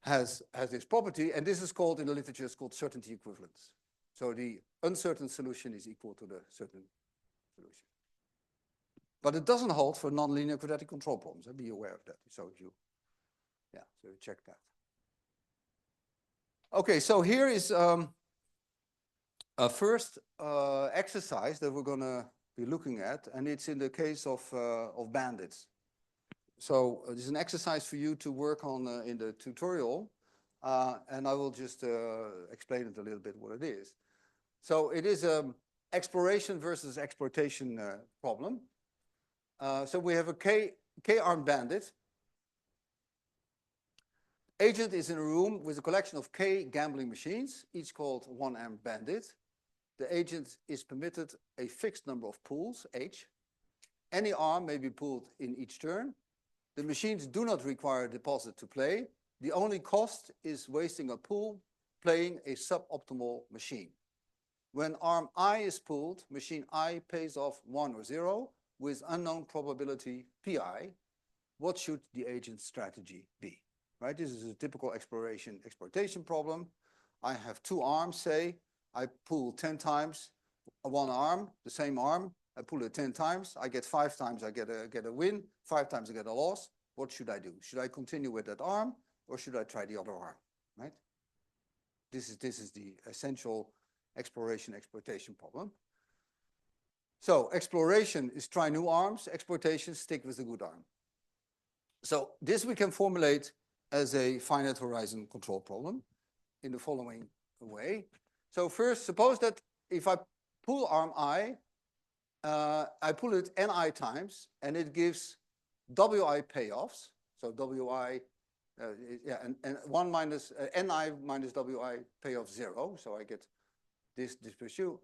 has this property, and this is called, in the literature, it's called certainty equivalence. So the uncertain solution is equal to the certain solution. But it doesn't hold for nonlinear quadratic control problems. Be aware of that. So you check that. Okay, so here is a first exercise that we're going to be looking at, and it's in the case of bandits. So this is an exercise for you to work on in the tutorial, and I will just explain it a little bit what it is. So it is an exploration versus exploitation problem. So we have a K-armed bandit. Agent is in a room with a collection of K gambling machines, each called one-armed bandit. The agent is permitted a fixed number of pools, H. Any arm may be pulled in each turn. The machines do not require a deposit to play. The only cost is wasting a pool playing a suboptimal machine. When arm I is pulled, machine I pays off 1 or 0 with unknown probability Pi. What should the agent's strategy be? Right? This is a typical exploitation problem. I have 2 arms, say. I pull 10 times one arm, the same arm. I pull it 10 times. I get 5 times, I get a win. 5 times I get a loss. What should I do? Should I continue with that arm, or should I try the other arm? Right? This is the essential exploitation problem. So exploration is try new arms. Exploitation, stick with the good arm. So this we can formulate as a finite horizon control problem in the following way. So first, suppose that if I pull arm I pull it Ni times, and it gives Wi payoffs. So Wi, and 1 minus Ni minus Wi payoff 0. So I get this pursuit.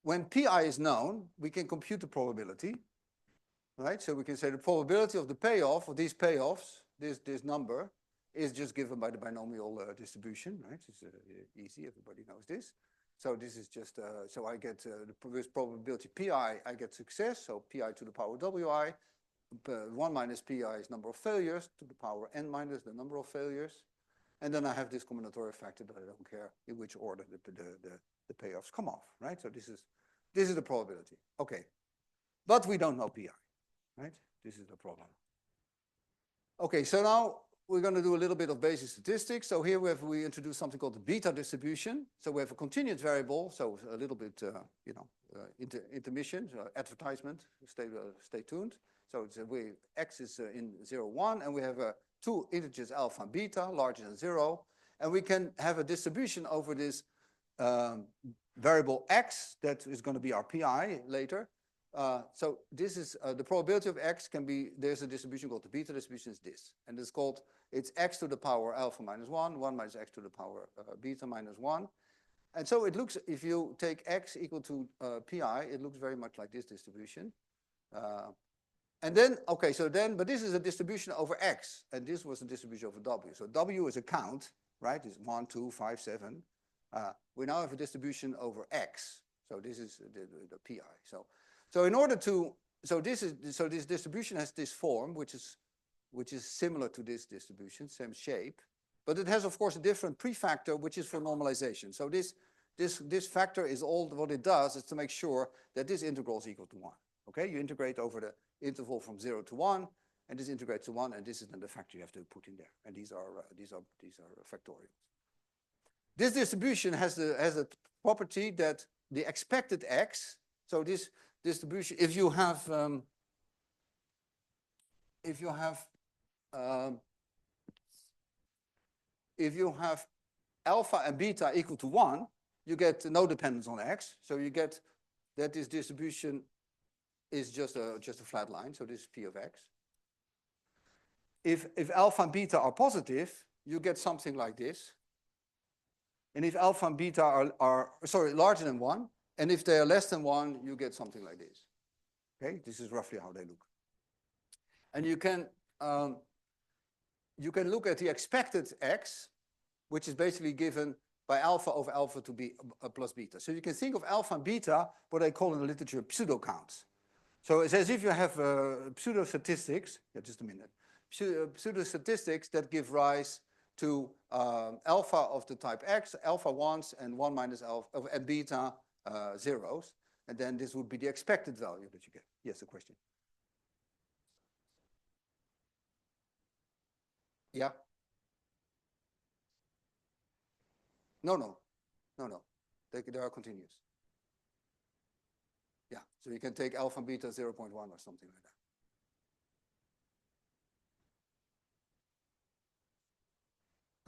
When Pi is known, we can compute the probability, right? So we can say the probability of the payoff, of these payoffs, this number, is just given by the binomial distribution, right? It's easy, everybody knows this. So this is just, so I get the probability Pi, I get success, so Pi to the power Wi, 1 minus Pi is number of failures, to the power n minus the number of failures. And then I have this combinatorial factor that I don't care in which order the payoffs come off, right? So this is the probability. Okay, but we don't know Pi, right? This is the problem. Okay, so now we're going to do a little bit of basic statistics. So here we introduce something called the beta distribution. So we have a continued variable, so a little bit, intermission, advertisement. Stay tuned. So it's x is in 0, 1, and we have 2 integers alpha and beta, larger than 0, and we can have a distribution over this variable x that is going to be our Pi later. So this is the probability of x can be, there's a distribution called the beta distribution, is this, and it's x to the power alpha minus 1, 1 minus x to the power beta minus 1. And so it looks, if you take x equal to Pi, it looks very much like this distribution. And then, okay, so then, but this is a distribution over x, and this was a distribution over w. So w is a count, right? It's 1, 2, 5, 7. We now have a distribution over X. So this is the PI. So in order to, so this distribution has this form, which is similar to this distribution, same shape, but it has, of course, a different prefactor, which is for normalization. So this factor is all, what it does is to make sure that this integral is equal to 1. Okay, you integrate over the interval from 0 to 1, and this integrates to 1, and this is then the factor you have to put in there. And these are factorials. This distribution has a property that the expected X, so this distribution, if you have alpha and beta equal to 1, you get no dependence on X. So you get that this distribution is just a flat line. So this is P of X. If alpha and beta are positive, you get something like this. And if alpha and beta are larger than 1, and if they are less than 1, you get something like this. Okay, this is roughly how they look. And you can look at the expected X, which is basically given by alpha over alpha to be plus beta. So you can think of alpha and beta, what they call in the literature pseudo counts. So it's as if you have pseudo statistics. Yeah, just a minute. Pseudo statistics that give rise to alpha of the type X, alpha 1s, and 1 minus alpha, and beta 0s. And then this would be the expected value that you get. Yes, a question. Yeah. No. They are continuous. Yeah, so you can take alpha and beta 0.1 or something like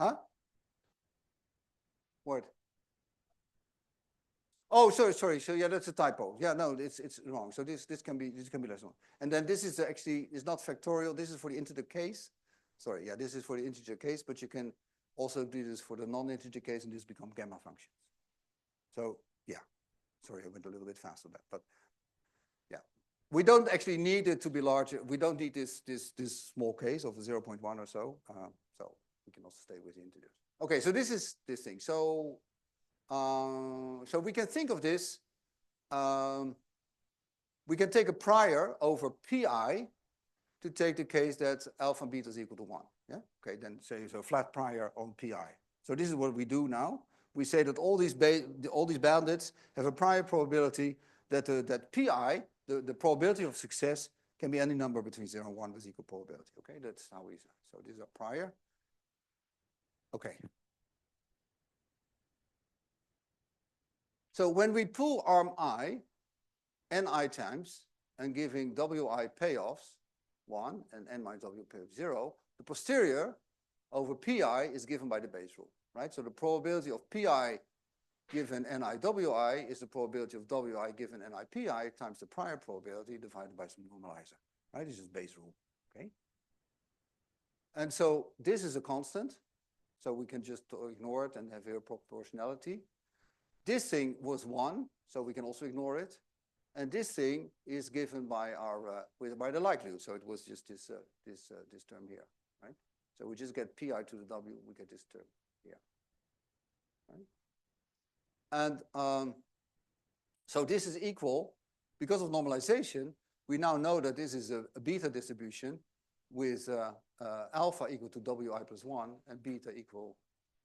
that. Huh? What? Oh, sorry. So yeah, that's a typo. Yeah, no, it's wrong. So this can be less than 1. And then this is actually is not factorial. This is for the integer case. Sorry, yeah, this is for the integer case, but you can also do this for the non-integer case, and this become gamma functions. So yeah, sorry, I went a little bit fast on that, but yeah, we don't actually need it to be larger. We don't need this small case of 0.1 or so. So we can also stay with the integers. Okay, so this is this thing. So so we can think of this. We can take a prior over pi to take the case that alpha and beta is equal to 1. Yeah. Okay. Then say so flat prior on pi. So this is what we do now. We say that all these bandits have a prior probability that that pi, the probability of success, can be any number between 0 and 1 with equal probability. Okay. That's how we say. So these are prior. Okay. So when we pull arm I, ni times, and giving wi payoffs, 1, and n minus w payoff 0, the posterior over pi is given by the Bayes rule, right? So the probability of pi given ni wi is the probability of wi given ni pi times the prior probability divided by some normalizer, right? This is Bayes rule, okay? And so this is a constant, so we can just ignore it and have here proportionality. This thing was 1, so we can also ignore it. And this thing is given by our by the likelihood. So it was just this term here, right? So we just get pi to the w. We get this term here, right? And so this is equal because of normalization. We now know that this is a beta distribution with alpha equal to wi plus 1 and beta equal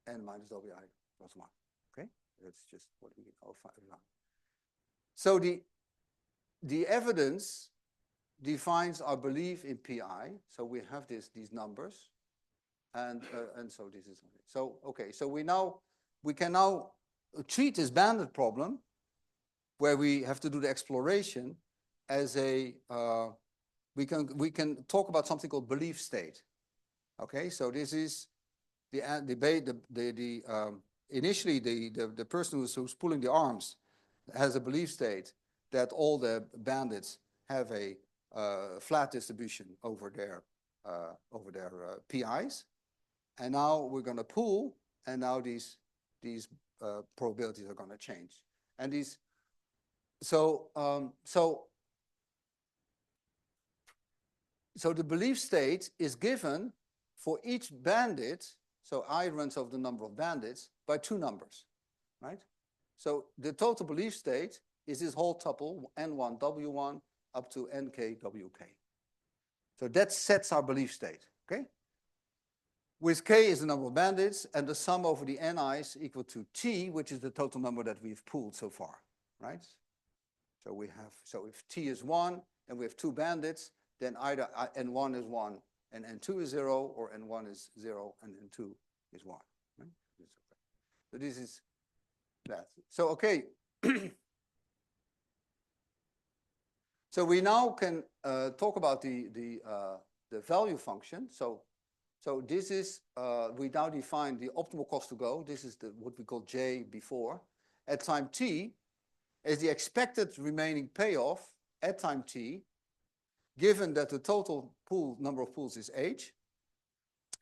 n minus wi plus 1. Okay, that's just what we alpha. So the evidence defines our belief in pi. So we have these numbers, and so this is it. So okay. So we can now treat this bandit problem, where we have to do the exploration, as a we can talk about something called belief state. Okay. So this is initially the person who's pulling the arms has a belief state that all the bandits have a flat distribution over their PIs, and now we're going to pool, and now these probabilities are going to change, and these so the belief state is given for each bandit. So I runs over the number of bandits by two numbers, right? So the total belief state is this whole tuple, N1, W1, up to NK, WK. So that sets our belief state, okay? With K is the number of bandits, and the sum over the NI's equal to T, which is the total number that we've pooled so far, right? So we have, so if T is 1 and we have 2 bandits, then either N1 is 1 and N2 is 0, or N1 is 0 and N2 is 1. Right? So this is that. So, okay. So we now can talk about the value function. So this is, we now define the optimal cost to go. This is what we call J before. At time t is the expected remaining payoff at time t, given that the total pool number of pools is H,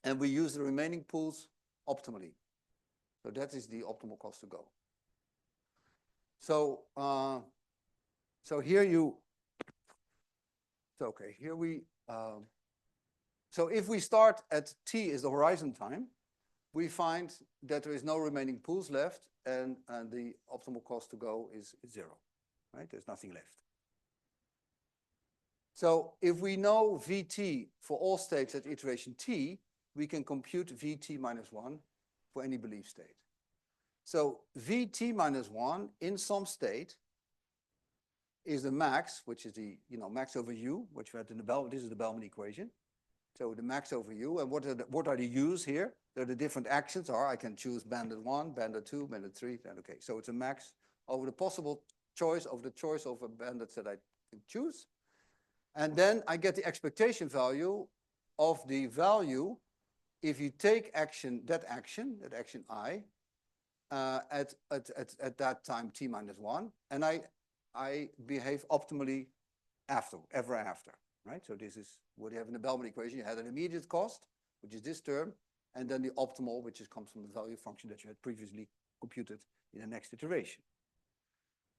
and we use the remaining pools optimally. So that is the optimal cost to go. So so here you, so okay, here we, so if we start at t is the horizon time, we find that there is no remaining pools left, and the optimal cost to go is 0, right? There's nothing left. So if we know Vt for all states at iteration t, we can compute Vt minus 1 for any belief state. So Vt minus 1 in some state is the max, which is the max over u, which we had in the Bellman. This is the Bellman equation. So the max over u, and what are the u's here? There are the different actions I can choose bandit 1, bandit 2, bandit 3, and okay. So it's a max over the possible choice of the choice of bandits that I can choose. And then I get the expectation value of the value if you take that action I, at that time t minus 1, and I behave optimally ever after, right? So this is what you have in the Bellman equation. You had an immediate cost, which is this term, and then the optimal, which comes from the value function that you had previously computed in the next iteration.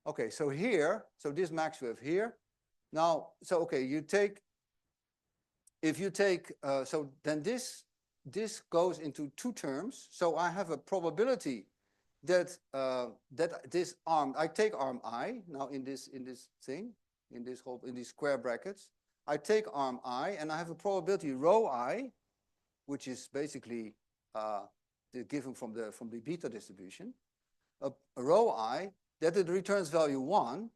Okay, so here, so this max we have here. Now, so okay, if you take, so then this goes into two terms. So I have a probability that this arm, I take arm I now in this thing, in these square brackets. I take arm I, and I have a probability rho I, which is basically given from the beta distribution, a rho I, that it returns value 1,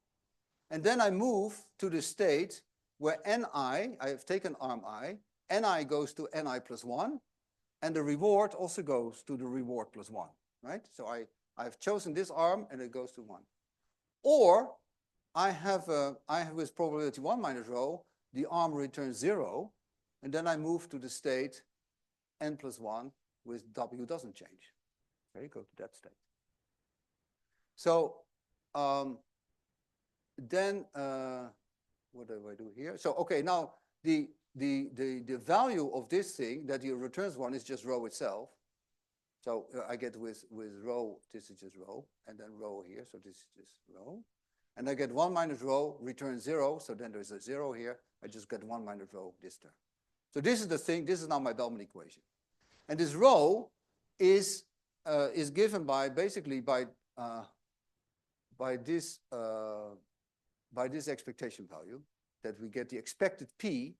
and then I move to the state where Ni, I have taken arm I, Ni goes to Ni plus 1, and the reward also goes to the reward plus 1, right? So I've chosen this arm, and it goes to 1. Or I have with probability 1 minus rho, the arm returns 0, and then I move to the state n plus 1 with W doesn't change. Okay, go to that state. So then what do I do here? So okay, now the value of this thing that you returns 1 is just rho itself. So I get with rho, this is just rho, and then rho here, so this is just rho. And I get 1 minus rho returns 0, so then there's a 0 here. I just get 1 minus rho this term. So this is the thing, this is now my Bellman equation. And this rho is given by basically by this expectation value, that we get the expected P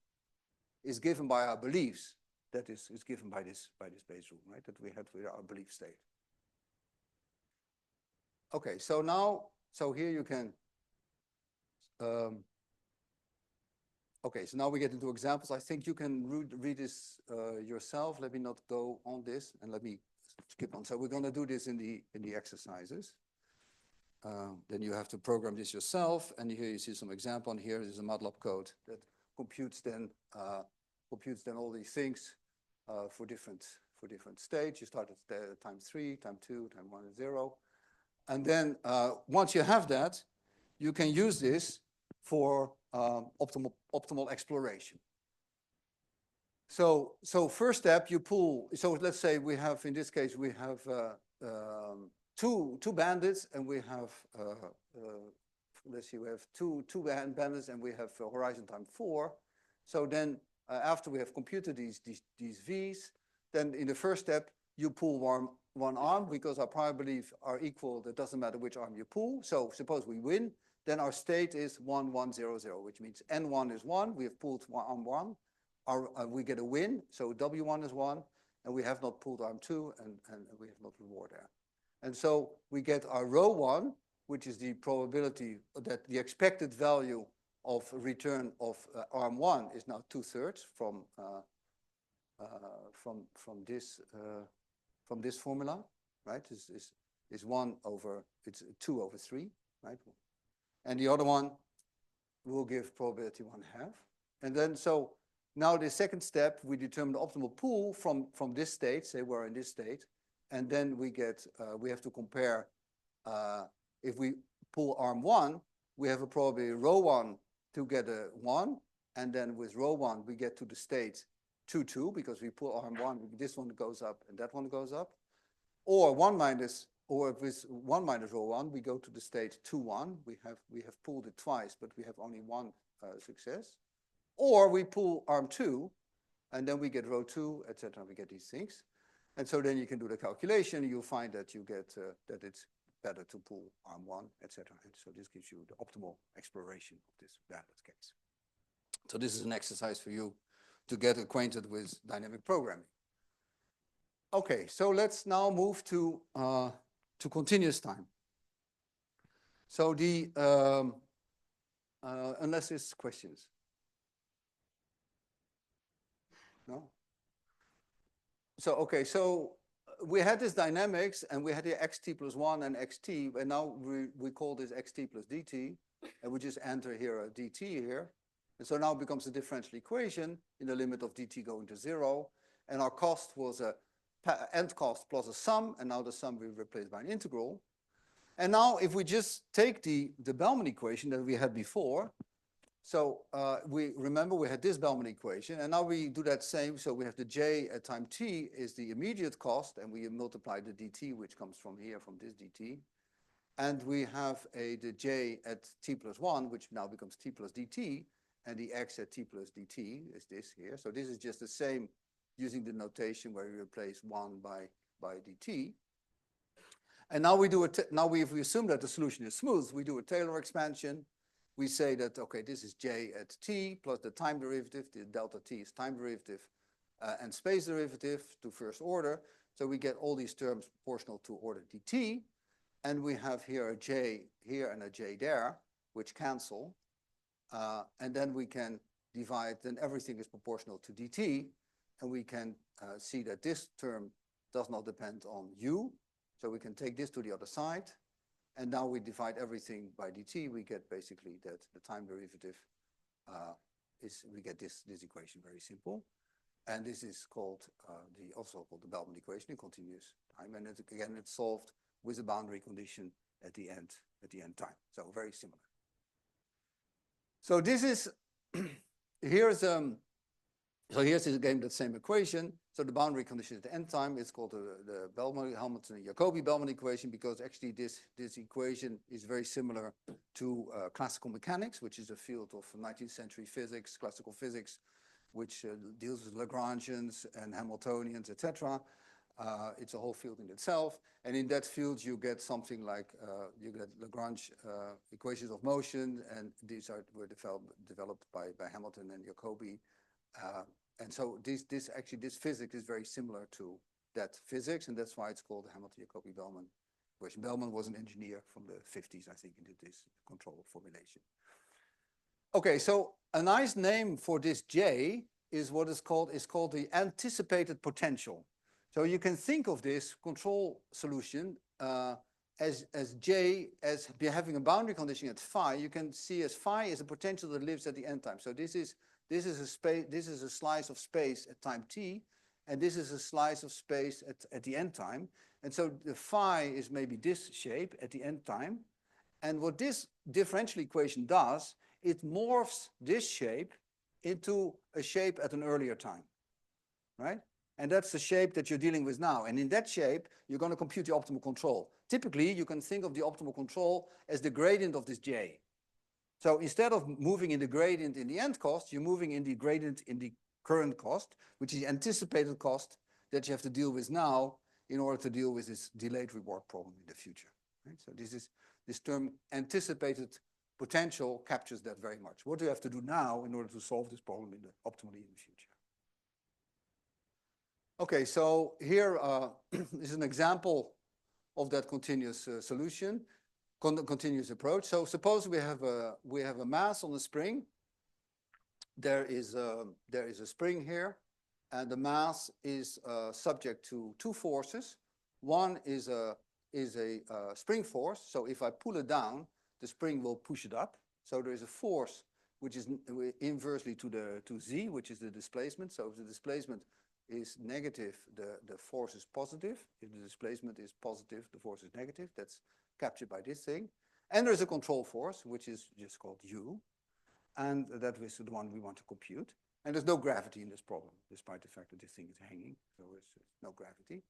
is given by our beliefs. That is given by this Bayes rule, right? That we had with our belief state. Okay, so now, so here you can. Okay, so now we get into examples. I think you can read this yourself. Let me not go on this, and let me skip on. So we're going to do this in the exercises. Then you have to program this yourself, and here you see some example. And here is a MATLAB code that computes then all these things for different states. You start at time 3, time 2, time 1, and 0, and then once you have that, you can use this for optimal exploration. So first step, you pull. So let's say we have, in this case, we have two bandits, and we have let's see, we have two bandits, and we have horizon time 4. So then after we have computed these V's, then in the first step you pull one arm because our probabilities are equal. It doesn't matter which arm you pull. So suppose we win, then our state is 1, 1, 0, 0, which means N1 is 1. We have pulled arm 1. We get a win. So W1 is 1. And we have not pulled arm 2. And we have not reward there. And so we get our rho 1, which is the probability that the expected value of return of arm 1 is now 2/3 from this formula, right? Is 1 over, it's 2 over 3, right? And the other one will give probability 1/2. And then so now the second step, we determine the optimal pool from this state, say we're in this state, and then we get, we have to compare, if we pull arm 1, we have a probability rho 1 to get a 1, and then with rho 1, we get to the state 2, 2, because we pull arm 1, this one goes up and that one goes up. Or with 1 minus rho 1, we go to the state 2, 1. We have pulled it twice, but we have only one success. Or we pull arm 2, and then we get rho 2, etc. We get these things. And so then you can do the calculation. You'll find that you get that it's better to pull arm 1, etc. And so this gives you the optimal exploration of this bandit case. So this is an exercise for you to get acquainted with dynamic programming. Okay, so let's now move to continuous time. So the unless there's questions. No? So, okay, so we had this dynamics and we had the xt plus 1 and xt, and now we call this xt plus dt, and we just enter here a dt here. And so now it becomes a differential equation in the limit of dt going to 0. And our cost was a end cost plus a sum, and now the sum we replace by an integral. And now if we just take the Bellman equation that we had before, so we remember we had this Bellman equation, and now we do that same. So we have the j at time t is the immediate cost, and we multiply the dt, which comes from here, from this dt. And we have the j at t plus 1, which now becomes t plus dt, and the x at t plus dt is this here. So this is just the same using the notation where we replace 1 by dt. And now we do if we assume that the solution is smooth, we do a Taylor expansion. We say that, okay, this is j at t plus the time derivative, the delta t is time derivative, and space derivative to first order. So we get all these terms proportional to order dt. And we have here a j here and a j there, which cancel. And then we can divide, then everything is proportional to dt. And we can see that this term does not depend on u. So we can take this to the other side. And now we divide everything by dt. We get basically that the time derivative we get this equation, very simple. And this is called also called the Bellman equation in continuous time. And again, it's solved with a boundary condition at the end time. So very similar. So this is here's again that same equation. So the boundary condition at the end time is called the Bellman, Hamilton, Jacobi Bellman equation, because actually this equation is very similar to classical mechanics, which is a field of 19th century physics, classical physics, which deals with Lagrangians and Hamiltonians, etc. It's a whole field in itself, and in that field you get something like you get Lagrange equations of motion, and these were developed by Hamilton and Jacobi. And so this physics is very similar to that physics, and that's why it's called the Hamilton-Jacobi-Bellman equation. Bellman was an engineer from the 50s, I think, and did this control formulation. Okay, so a nice name for this J is what is called the anticipated potential. So you can think of this control solution as J as having a boundary condition at phi. You can see as phi is a potential that lives at the end time. So this is a slice of space at time t, and this is a slice of space at the end time. And so the phi is maybe this shape at the end time. And what this differential equation does, it morphs this shape into a shape at an earlier time, right? And that's the shape that you're dealing with now. And in that shape, you're going to compute the optimal control. Typically, you can think of the optimal control as the gradient of this J. So instead of moving in the gradient in the end cost, you're moving in the gradient in the current cost, which is the anticipated cost that you have to deal with now in order to deal with this delayed reward problem in the future. Right? So this term anticipated potential captures that very much. What do you have to do now in order to solve this problem optimally in the future? Okay, so here is an example of that continuous solution, continuous approach. So suppose we have a mass on a spring. There is a spring here, and the mass is subject to two forces. One is a spring force. So if I pull it down, the spring will push it up. So there is a force which is inversely to z, which is the displacement. So if the displacement is negative, the force is positive. If the displacement is positive, the force is negative. That's captured by this thing. And there's a control force, which is just called u. And that is the one we want to compute. And there's no gravity in this problem, despite the fact that this thing is hanging. So it's no gravity.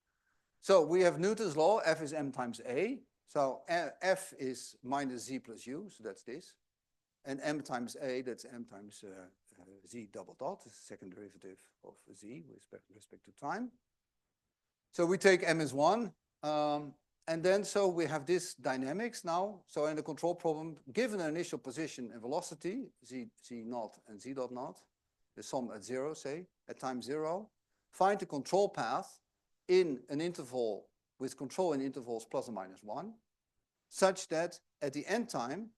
So we have Newton's law, F is m times a. So F is minus z plus u, so that's this. And m times a, that's m times z double dot, is the second derivative of z with respect to time. So we take m as 1. And then so we have this dynamics now. So in the control problem, given an initial position and velocity, z naught and z dot naught, the sum at 0, say, at time 0, find the control path in an interval with control in intervals plus or minus 1, such that at the end time,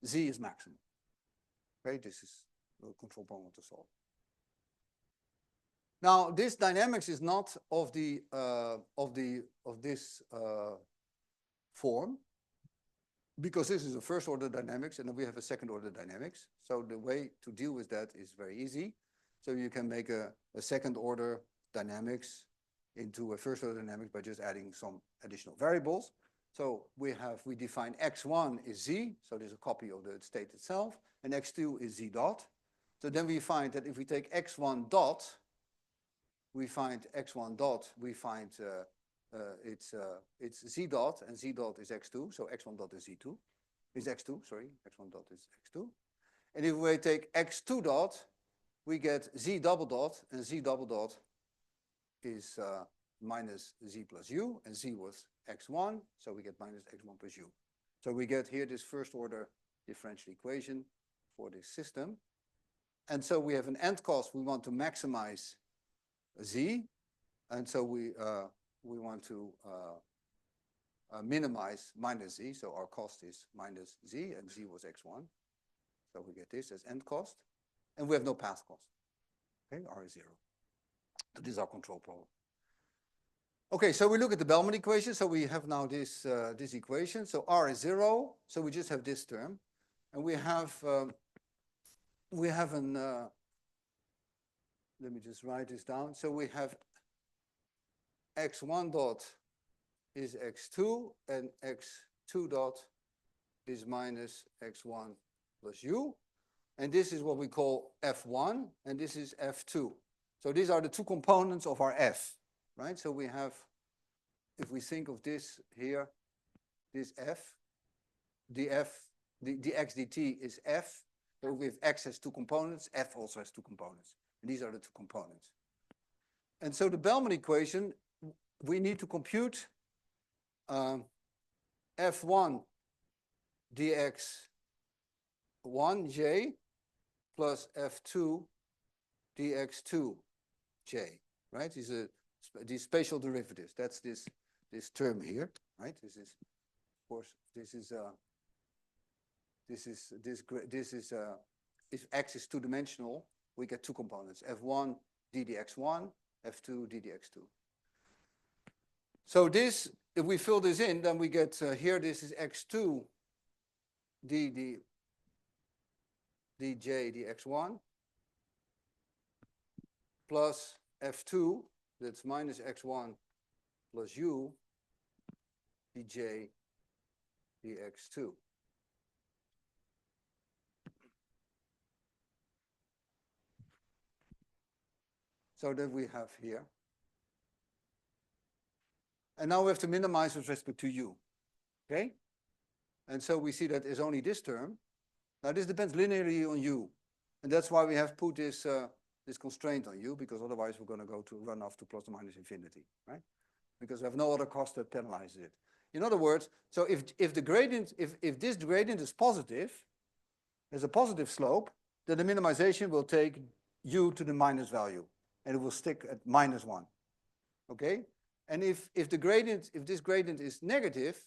z is maximum. Okay, this is the control problem to solve. Now, this dynamics is not of this form, because this is a first order dynamics, and then we have a second order dynamics. So the way to deal with that is very easy. So you can make a second order dynamics into a first order dynamics by just adding some additional variables. So we define x1 is z, so there's a copy of the state itself, and x2 is z dot. So then we find that if we take x1 dot, we find x1 dot, it's z dot, and z dot is x2, so x1 dot is x2, sorry, x1 dot is x2. And if we take x2 dot, we get z double dot, and z double dot is minus z plus u, and z was x1, so we get minus x1 plus u. So we get here this first order differential equation for this system. And so we have an end cost, we want to maximize z, and so we want to minimize minus z, so our cost is minus z, and z was x1. So we get this as end cost, and we have no path cost. Okay, r is 0. So this is our control problem. Okay, so we look at the Bellman equation. So we have now this equation. So r is 0. So we just have this term, and we have an. Let me just write this down. So we have x1 dot is x2, and x2 dot is minus x1 plus u. And this is what we call f1, and this is f2. So these are the two components of our f, right? So we have, if we think of this here, this f, the x dt is f. So if x has two components, f also has two components. And these are the two components. And so the Bellman equation, we need to compute f1 dx1j plus f2 dx2j, right? These spatial derivatives. That's this term here, right? This is, of course, if x is two-dimensional, we get two components, f1 ddx1, f2 ddx2. So this, if we fill this in, then we get here, this is x2 dj dx1 plus f2, that's minus x1 plus u dj dx2. So that we have here. And now we have to minimize with respect to u, okay? And so we see that there's only this term. Now this depends linearly on u. And that's why we have put this constraint on u, because otherwise we're going to run off to plus or minus infinity, right? because we have no other cost that penalizes it. In other words, so if the gradient, if this gradient is positive, there's a positive slope, then the minimization will take u to the minus value, and it will stick at -1. Okay? And if this gradient is negative,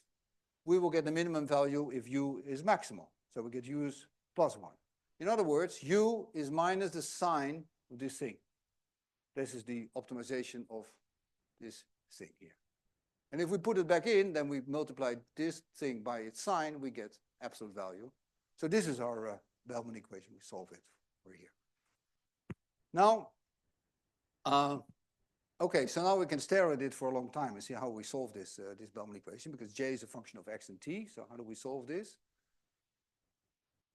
we will get the minimum value if u is maximal. So we get u is +1. In other words, u is minus the sign of this thing. This is the optimization of this thing here. And if we put it back in, then we multiply this thing by its sign, we get absolute value. So this is our Bellman equation. We solve it for here. Now, okay, so now we can stare at it for a long time and see how we solve this, this Bellman equation, because J is a function of x and t. So how do we solve this?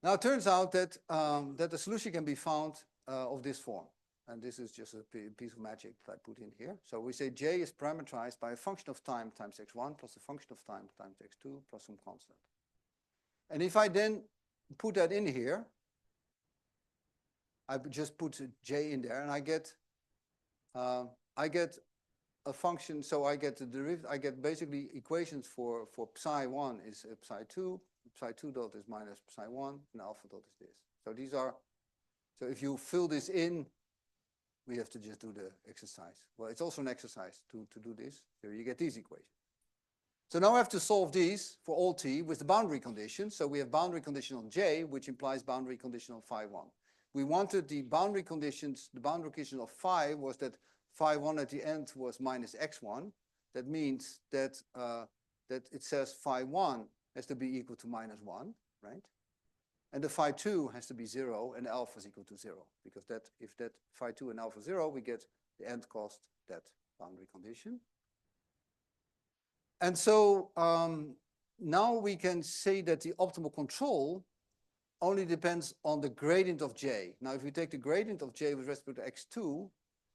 Now, it turns out that, that the solution can be found of this form. And this is just a piece of magic that I put in here. So we say J is parameterized by a function of time times x1 plus a function of time times x2 plus some constant. And if I then put that in here, I just put J in there, and I get a function. So I get the derivative. I get basically equations for psi1 is psi2, psi2 dot is minus psi1, and alpha dot is this. So these are. So if you fill this in, we have to just do the exercise. Well, it's also an exercise to do this. So you get these equations. So now I have to solve these for all t with the boundary condition. So we have boundary condition on J, which implies boundary condition on phi1. We wanted the boundary conditions. The boundary condition of phi was that phi1 at the end was minus x1. That means that that it says phi1 has to be equal to -1, right? And the phi2 has to be 0, and alpha is equal to 0, because that if that phi2 and alpha 0, we get the end cost, that boundary condition. And so now we can say that the optimal control only depends on the gradient of J. Now, if we take the gradient of J with respect to x2,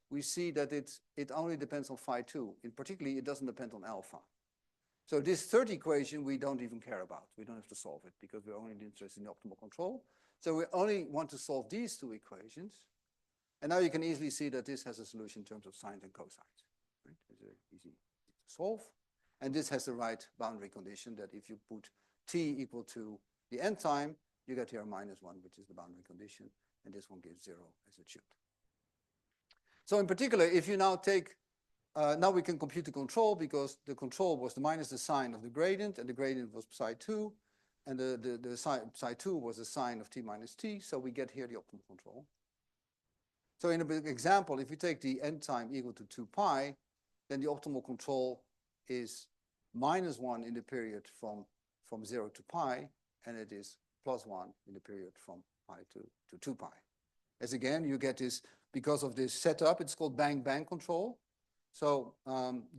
we see that it only depends on phi2. In particularly, it doesn't depend on alpha. So this third equation we don't even care about. We don't have to solve it because we're only interested in the optimal control. So we only want to solve these two equations. And now you can easily see that this has a solution in terms of sines and cosines. Right? It's easy to solve. And this has the right boundary condition that if you put t equal to the end time, you get here -1, which is the boundary condition. And this one gives 0 as it should. So in particular, if you now take now we can compute the control, because the control was the minus the sign of the gradient, and the gradient was psi2, and the psi2 was the sine of t minus t, so we get here the optimal control. So in an example, if we take the end time equal to 2 pi, then the optimal control is -1 in the period from 0 to pi, and it is +1 in the period from pi to 2 pi. As again, you get this because of this setup. It's called bang-bang control. So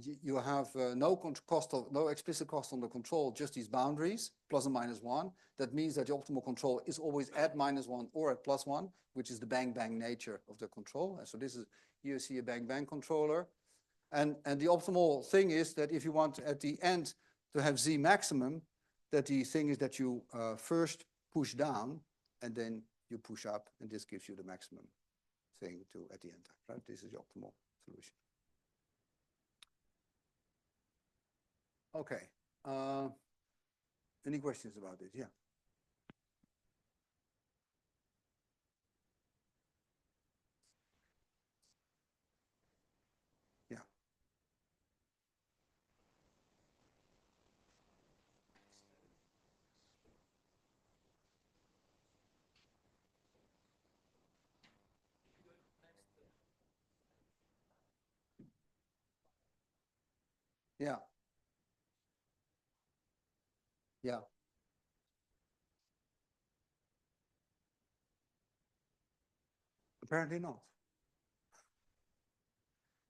you have no explicit cost on the control, just these boundaries, plus and -1. That means that the optimal control is always at -1 or at +1, which is the bang-bang nature of the control. And so this is, here you see a bang-bang controller. And the optimal thing is that if you want at the end to have Z maximum, that the thing is that you first push down and then you push up, and this gives you the maximum thing to at the end time, right? This is the optimal solution. Okay. Any questions about this? Yeah. Yeah. Yeah. Yeah. Apparently not.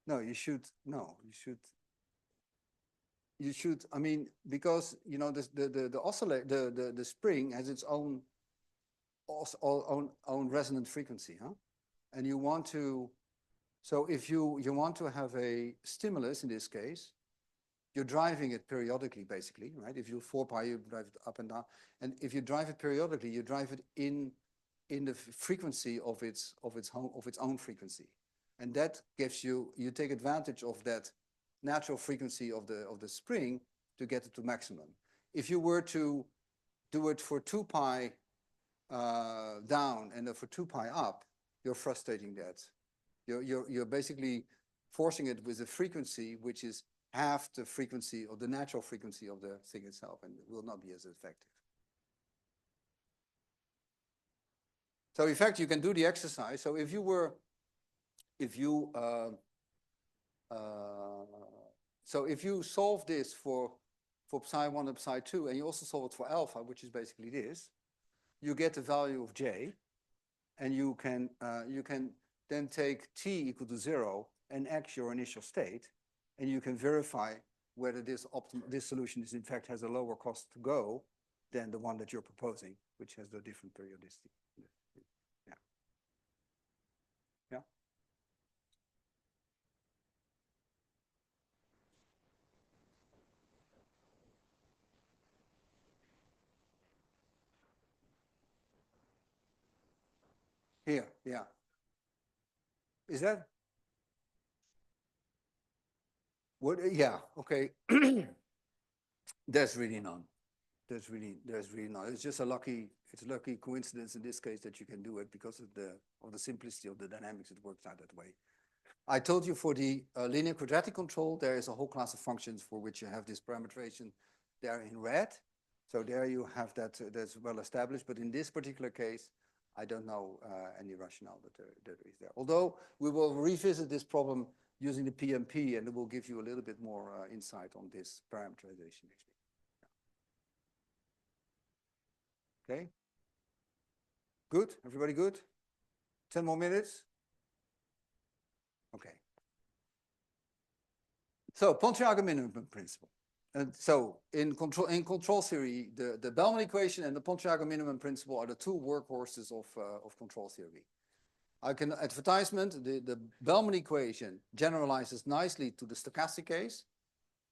No, you should. No, you should. You should. I mean, because you know the oscillator, the spring has its own resonant frequency, huh? And you want to. So if you want to have a stimulus in this case, you're driving it periodically, basically, right? If you 4 pi, you drive it up and down, and if you drive it periodically, you drive it in the frequency of its own frequency, and that gives you take advantage of that natural frequency of the spring to get it to maximum. If you were to do it for 2 pi down and then for 2 pi up, you're frustrating that. You're basically forcing it with a frequency which is half the frequency or the natural frequency of the thing itself, and it will not be as effective. So in fact, you can do the exercise. So if you solve this for psi1 and psi2, and you also solve it for alpha, which is basically this, you get the value of j, and you can then take t equal to 0 and x your initial state, and you can verify whether this solution is in fact has a lower cost to go than the one that you're proposing, which has the different periodicity. Yeah. Yeah. Here, yeah. Is that? What? Yeah. Okay. There's really none. There's really none. It's just a lucky coincidence in this case that you can do it because of the simplicity of the dynamics. It works out that way. I told you for the linear quadratic control, there is a whole class of functions for which you have this parametrization there in red. So there you have that that's well established. But in this particular case, I don't know any rationale that is there. Although we will revisit this problem using the PMP, and it will give you a little bit more insight on this parameterization next week. Okay. Good. Everybody good? 10 more minutes. Okay. So Pontryagin minimum principle. And so in control theory, the Bellman equation and the Pontryagin minimum principle are the two workhorses of control theory. I can advertisement, the Bellman equation generalizes nicely to the stochastic case.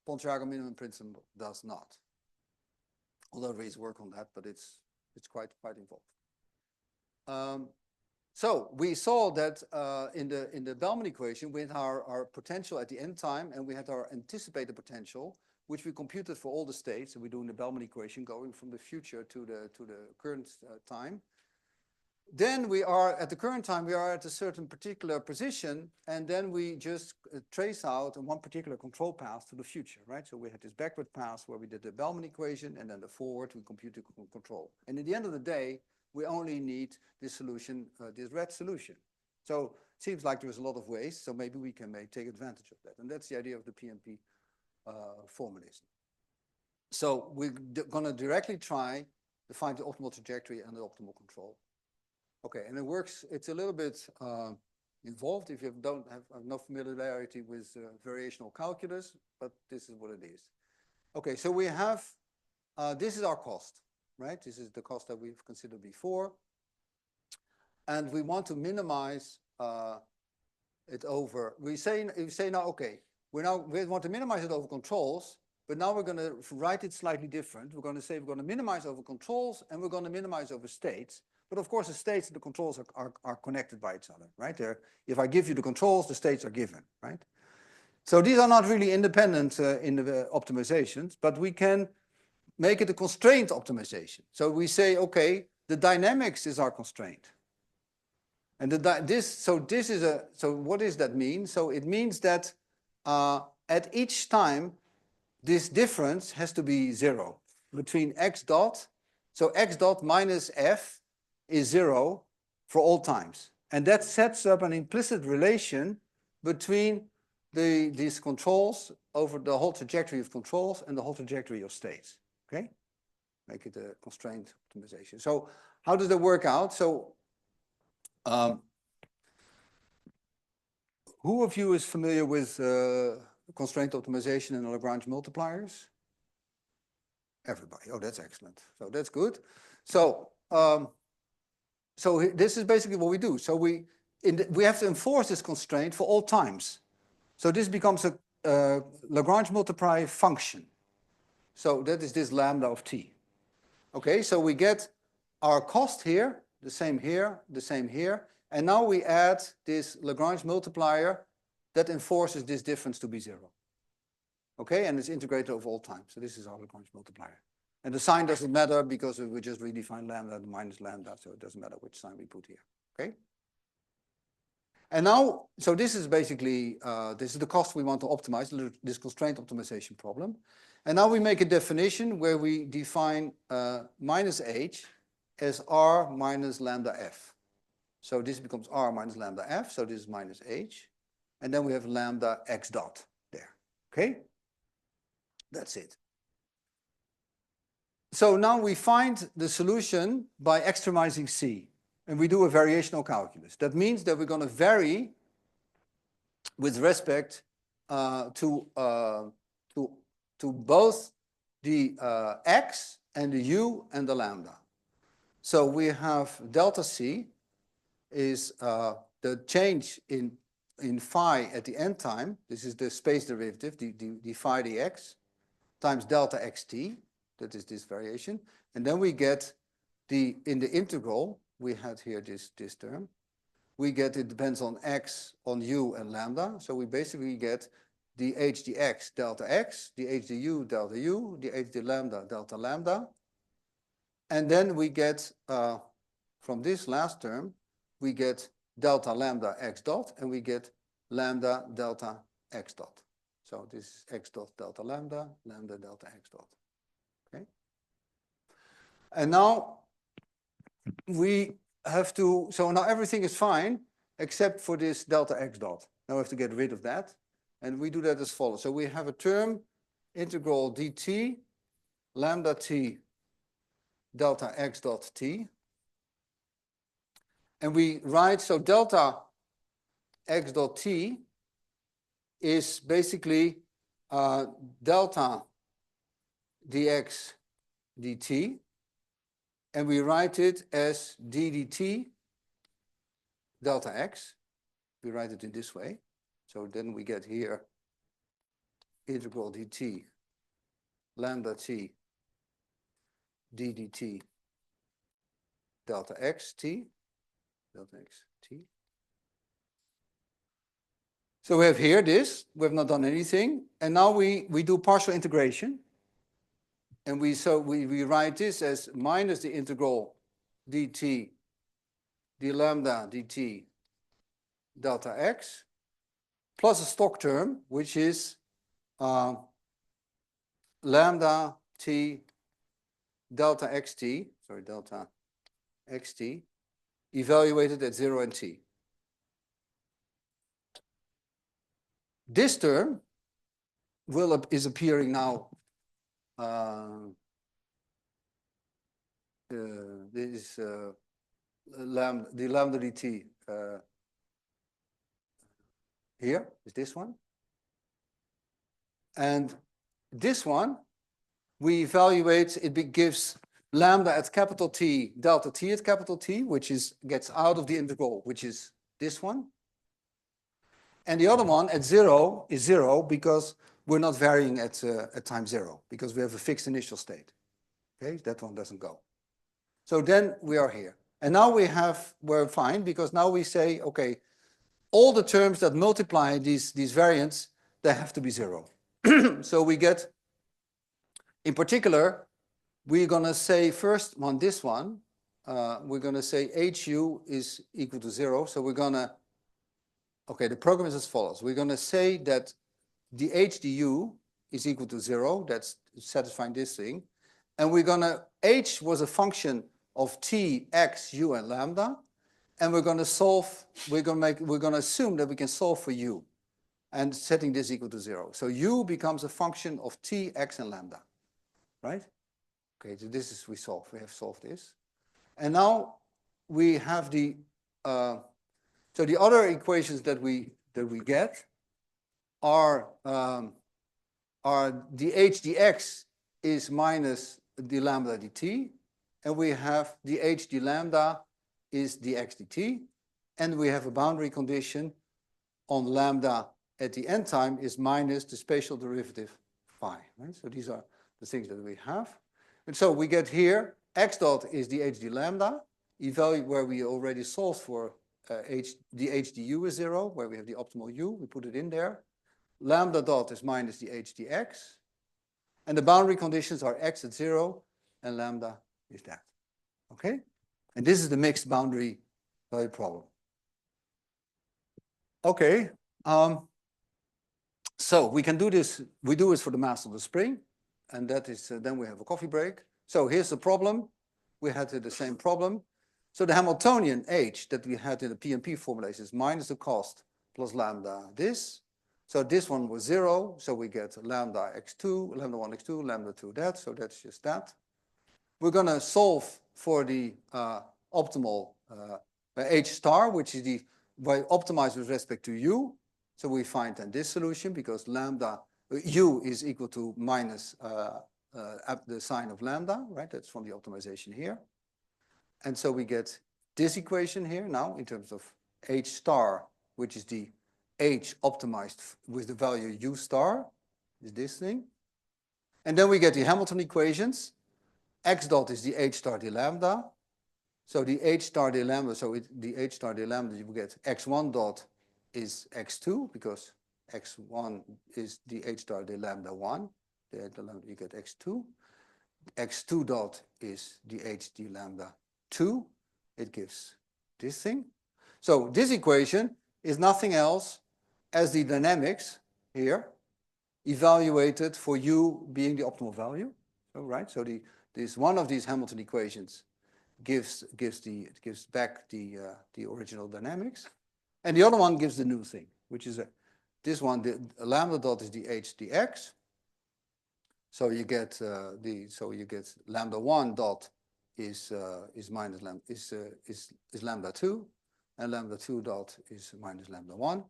Pontryagin minimum principle does not. Although there is work on that, but it's quite involved. So we saw that in the Bellman equation, we had our potential at the end time, and we had our anticipated potential, which we computed for all the states. And we're doing the Bellman equation going from the future to the current time. Then we are at the current time, we are at a certain particular position, and then we just trace out one particular control path to the future, right? So we had this backward path where we did the Bellman equation, and then the forward we computed control. And at the end of the day, we only need this solution, this red solution. So it seems like there's a lot of ways, so maybe we can take advantage of that. And that's the idea of the PMP formalism. So we're going to directly try to find the optimal trajectory and the optimal control. Okay, and it works, it's a little bit involved if you don't have no familiarity with variational calculus, but this is what it is. Okay, so we have, this is our cost, right? This is the cost that we've considered before. And we want to minimize it over, we say now, okay, we want to minimize it over controls, but now we're going to write it slightly different. We're going to say we're going to minimize over controls and we're going to minimize over states. But of course, the states and the controls are connected by each other, right? If I give you the controls, the states are given, right? So these are not really independent in the optimizations, but we can make it a constraint optimization. So we say, okay, the dynamics is our constraint. And so what does that mean? So it means that at each time, this difference has to be 0 between x dot. So x dot minus f is 0 for all times. And that sets up an implicit relation between these controls over the whole trajectory of controls and the whole trajectory of states. Okay? Make it a constraint optimization. So how does that work out? So who of you is familiar with constraint optimization and Lagrange multipliers? Everybody. Oh, that's excellent. So that's good. So so this is basically what we do. So we have to enforce this constraint for all times. So this becomes a Lagrange multiplier function. So that is this lambda of t. Okay, so we get our cost here, the same here, the same here. And now we add this Lagrange multiplier that enforces this difference to be 0. Okay, and it's integrated over all time. So this is our Lagrange multiplier. And the sign doesn't matter because we just redefine lambda minus lambda, so it doesn't matter which sign we put here. Okay. And now, so this is basically, this is the cost we want to optimize, this constraint optimization problem. And now we make a definition where we define minus h as r minus lambda f. So this becomes r minus lambda f, so this is minus h. And then we have lambda x dot there, okay? That's it. So now we find the solution by extremizing C. And we do a variational calculus. That means that we're going to vary with respect to both the x and the u and the lambda. So we have delta C is the change in phi at the end time. This is the space derivative, the phi dx, times delta xt. That is this variation. And then we get in the integral, we had here this term. We get, it depends on x, on u, and lambda. So we basically get dh dx delta x, dh du delta u, dh d lambda delta lambda. And then we get, from this last term, we get delta lambda x dot, and we get lambda delta x dot. So this is x dot delta lambda, lambda delta x dot. Okay. And now we have to, so now everything is fine except for this delta x dot. Now we have to get rid of that. And we do that as follows. So we have a term, integral dt, lambda t, delta x dot t. And we write, so delta x dot t is basically delta dx dt. And we write it as d dt delta x. We write it in this way. So then we get here integral dt lambda t d dt delta x t. So we have here this. We have not done anything. And now we do partial integration. And we write this as minus the integral dt d lambda dt delta x plus a stock term, which is lambda t delta xt, sorry, delta xt, evaluated at 0 and t. This term is appearing now. This is the lambda dt here is this one. And this one, we evaluate, it gives lambda at capital T, delta t at capital T, which gets out of the integral, which is this one. And the other one at 0 is 0 because we're not varying at time 0, because we have a fixed initial state. Okay, that one doesn't go. So then we are here. And now we're fine, because now we say, okay, all the terms that multiply these variants, they have to be 0. So we get, in particular, we're going to say first on this one, we're going to say HU is equal to 0. So we're going to, okay, the program is as follows. We're going to say that the HDU is equal to 0. That's satisfying this thing. And we're going to, H was a function of T, X, U, and lambda. And we're going to solve, we're going to assume that we can solve for U and setting this equal to 0. So U becomes a function of T, X, and lambda, right? Okay, so this is, we have solved this. And now we have the, so the other equations that we get are the h dx is minus d lambda dt, and we have the h d lambda is dx dt, and we have a boundary condition on lambda at the end time is minus the spatial derivative phi, right? So these are the things that we have. And so we get here, x dot is the h d lambda, where we already solved for the h du is 0, where we have the optimal u, we put it in there. lambda dot is minus the h dx. And the boundary conditions are x at 0 and lambda is that. Okay? And this is the mixed boundary value problem. Okay. So we can do this. We do this for the mass of the spring. And that is, then we have a coffee break. So here's the problem. We had the same problem. So the Hamiltonian h that we had in the PMP formulation is minus the cost plus lambda this. So this one was 0. So we get lambda x2, lambda 1 x2, lambda 2 that. So that's just that. We're going to solve for the optimal h star, which is the by optimized with respect to u. So we find then this solution because lambda u is equal to minus the sign of lambda, right? That's from the optimization here. And so we get this equation here now in terms of h star, which is the h optimized with the value u star, is this thing. And then we get the Hamilton equations. X dot is the h star d lambda. So the h star d lambda, the h star d lambda, you get x1 dot is x2 because x1 is the h star d lambda 1. You get x2. x2 dot is the h d lambda 2. It gives this thing. So this equation is nothing else as the dynamics here evaluated for u being the optimal value. So, right? So this one of these Hamilton equations gives back the original dynamics, and the other one gives the new thing, which is this one. The lambda dot is the h dx. So you get lambda 1 dot is minus lambda is lambda 2, and lambda 2 dot is minus lambda 1,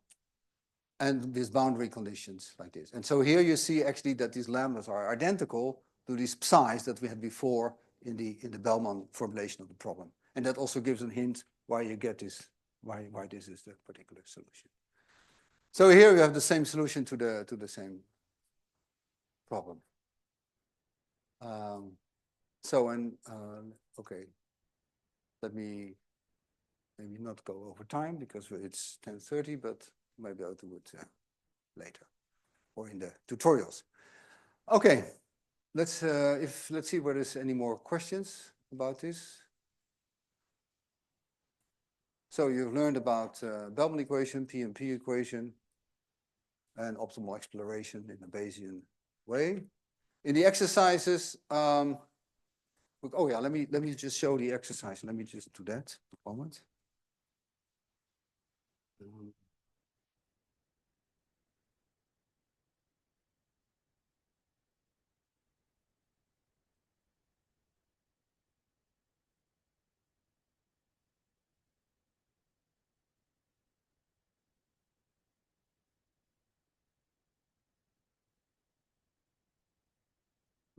and these boundary conditions like this. And so here you see actually that these lambdas are identical to these psi's that we had before in the Bellman formulation of the problem, and that also gives a hint why you get this, why this is the particular solution. So here you have the same solution to the same problem. Okay, let me maybe not go over time because it's 10:30, but maybe I'll do it later or in the tutorials. Okay, let's see whether there's any more questions about this. So you've learned about Bellman equation, PMP equation, and optimal exploration in a Bayesian way. In the exercises, oh yeah, let me just show the exercise. Let me just do that a moment.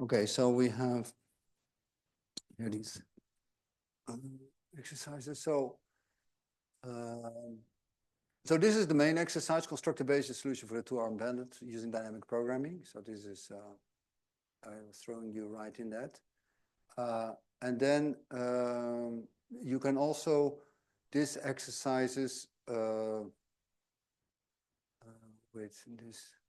Okay, so we have here these exercises. So this is the main exercise: construct a Bayesian solution for the two-arm bandit using dynamic programming. So this is I'm throwing you right in that. And then you can also, this exercises with this.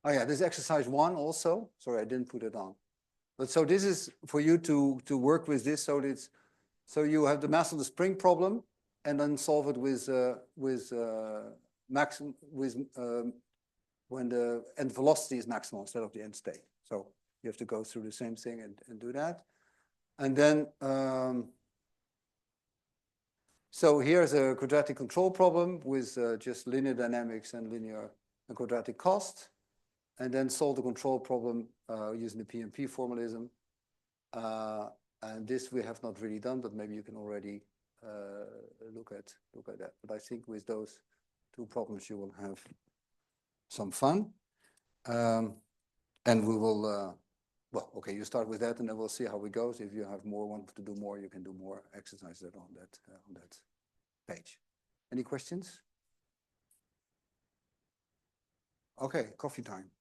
Oh yeah, this exercise 1 also. Sorry, I didn't put it on. But so this is for you to work with this. So you have the mass of the spring problem, and then solve it with when the end velocity is maximal instead of the end state. So you have to go through the same thing and do that. And then so here's a quadratic control problem with just linear dynamics and linear and quadratic cost, and then solve the control problem using the PMP formalism. And this we have not really done, but maybe you can already look at that. But I think with those two problems you will have some fun. And we will, well, okay, you start with that and then we'll see how it goes. If you have want to do more, you can do more exercises on that page. Any questions? Okay, coffee time.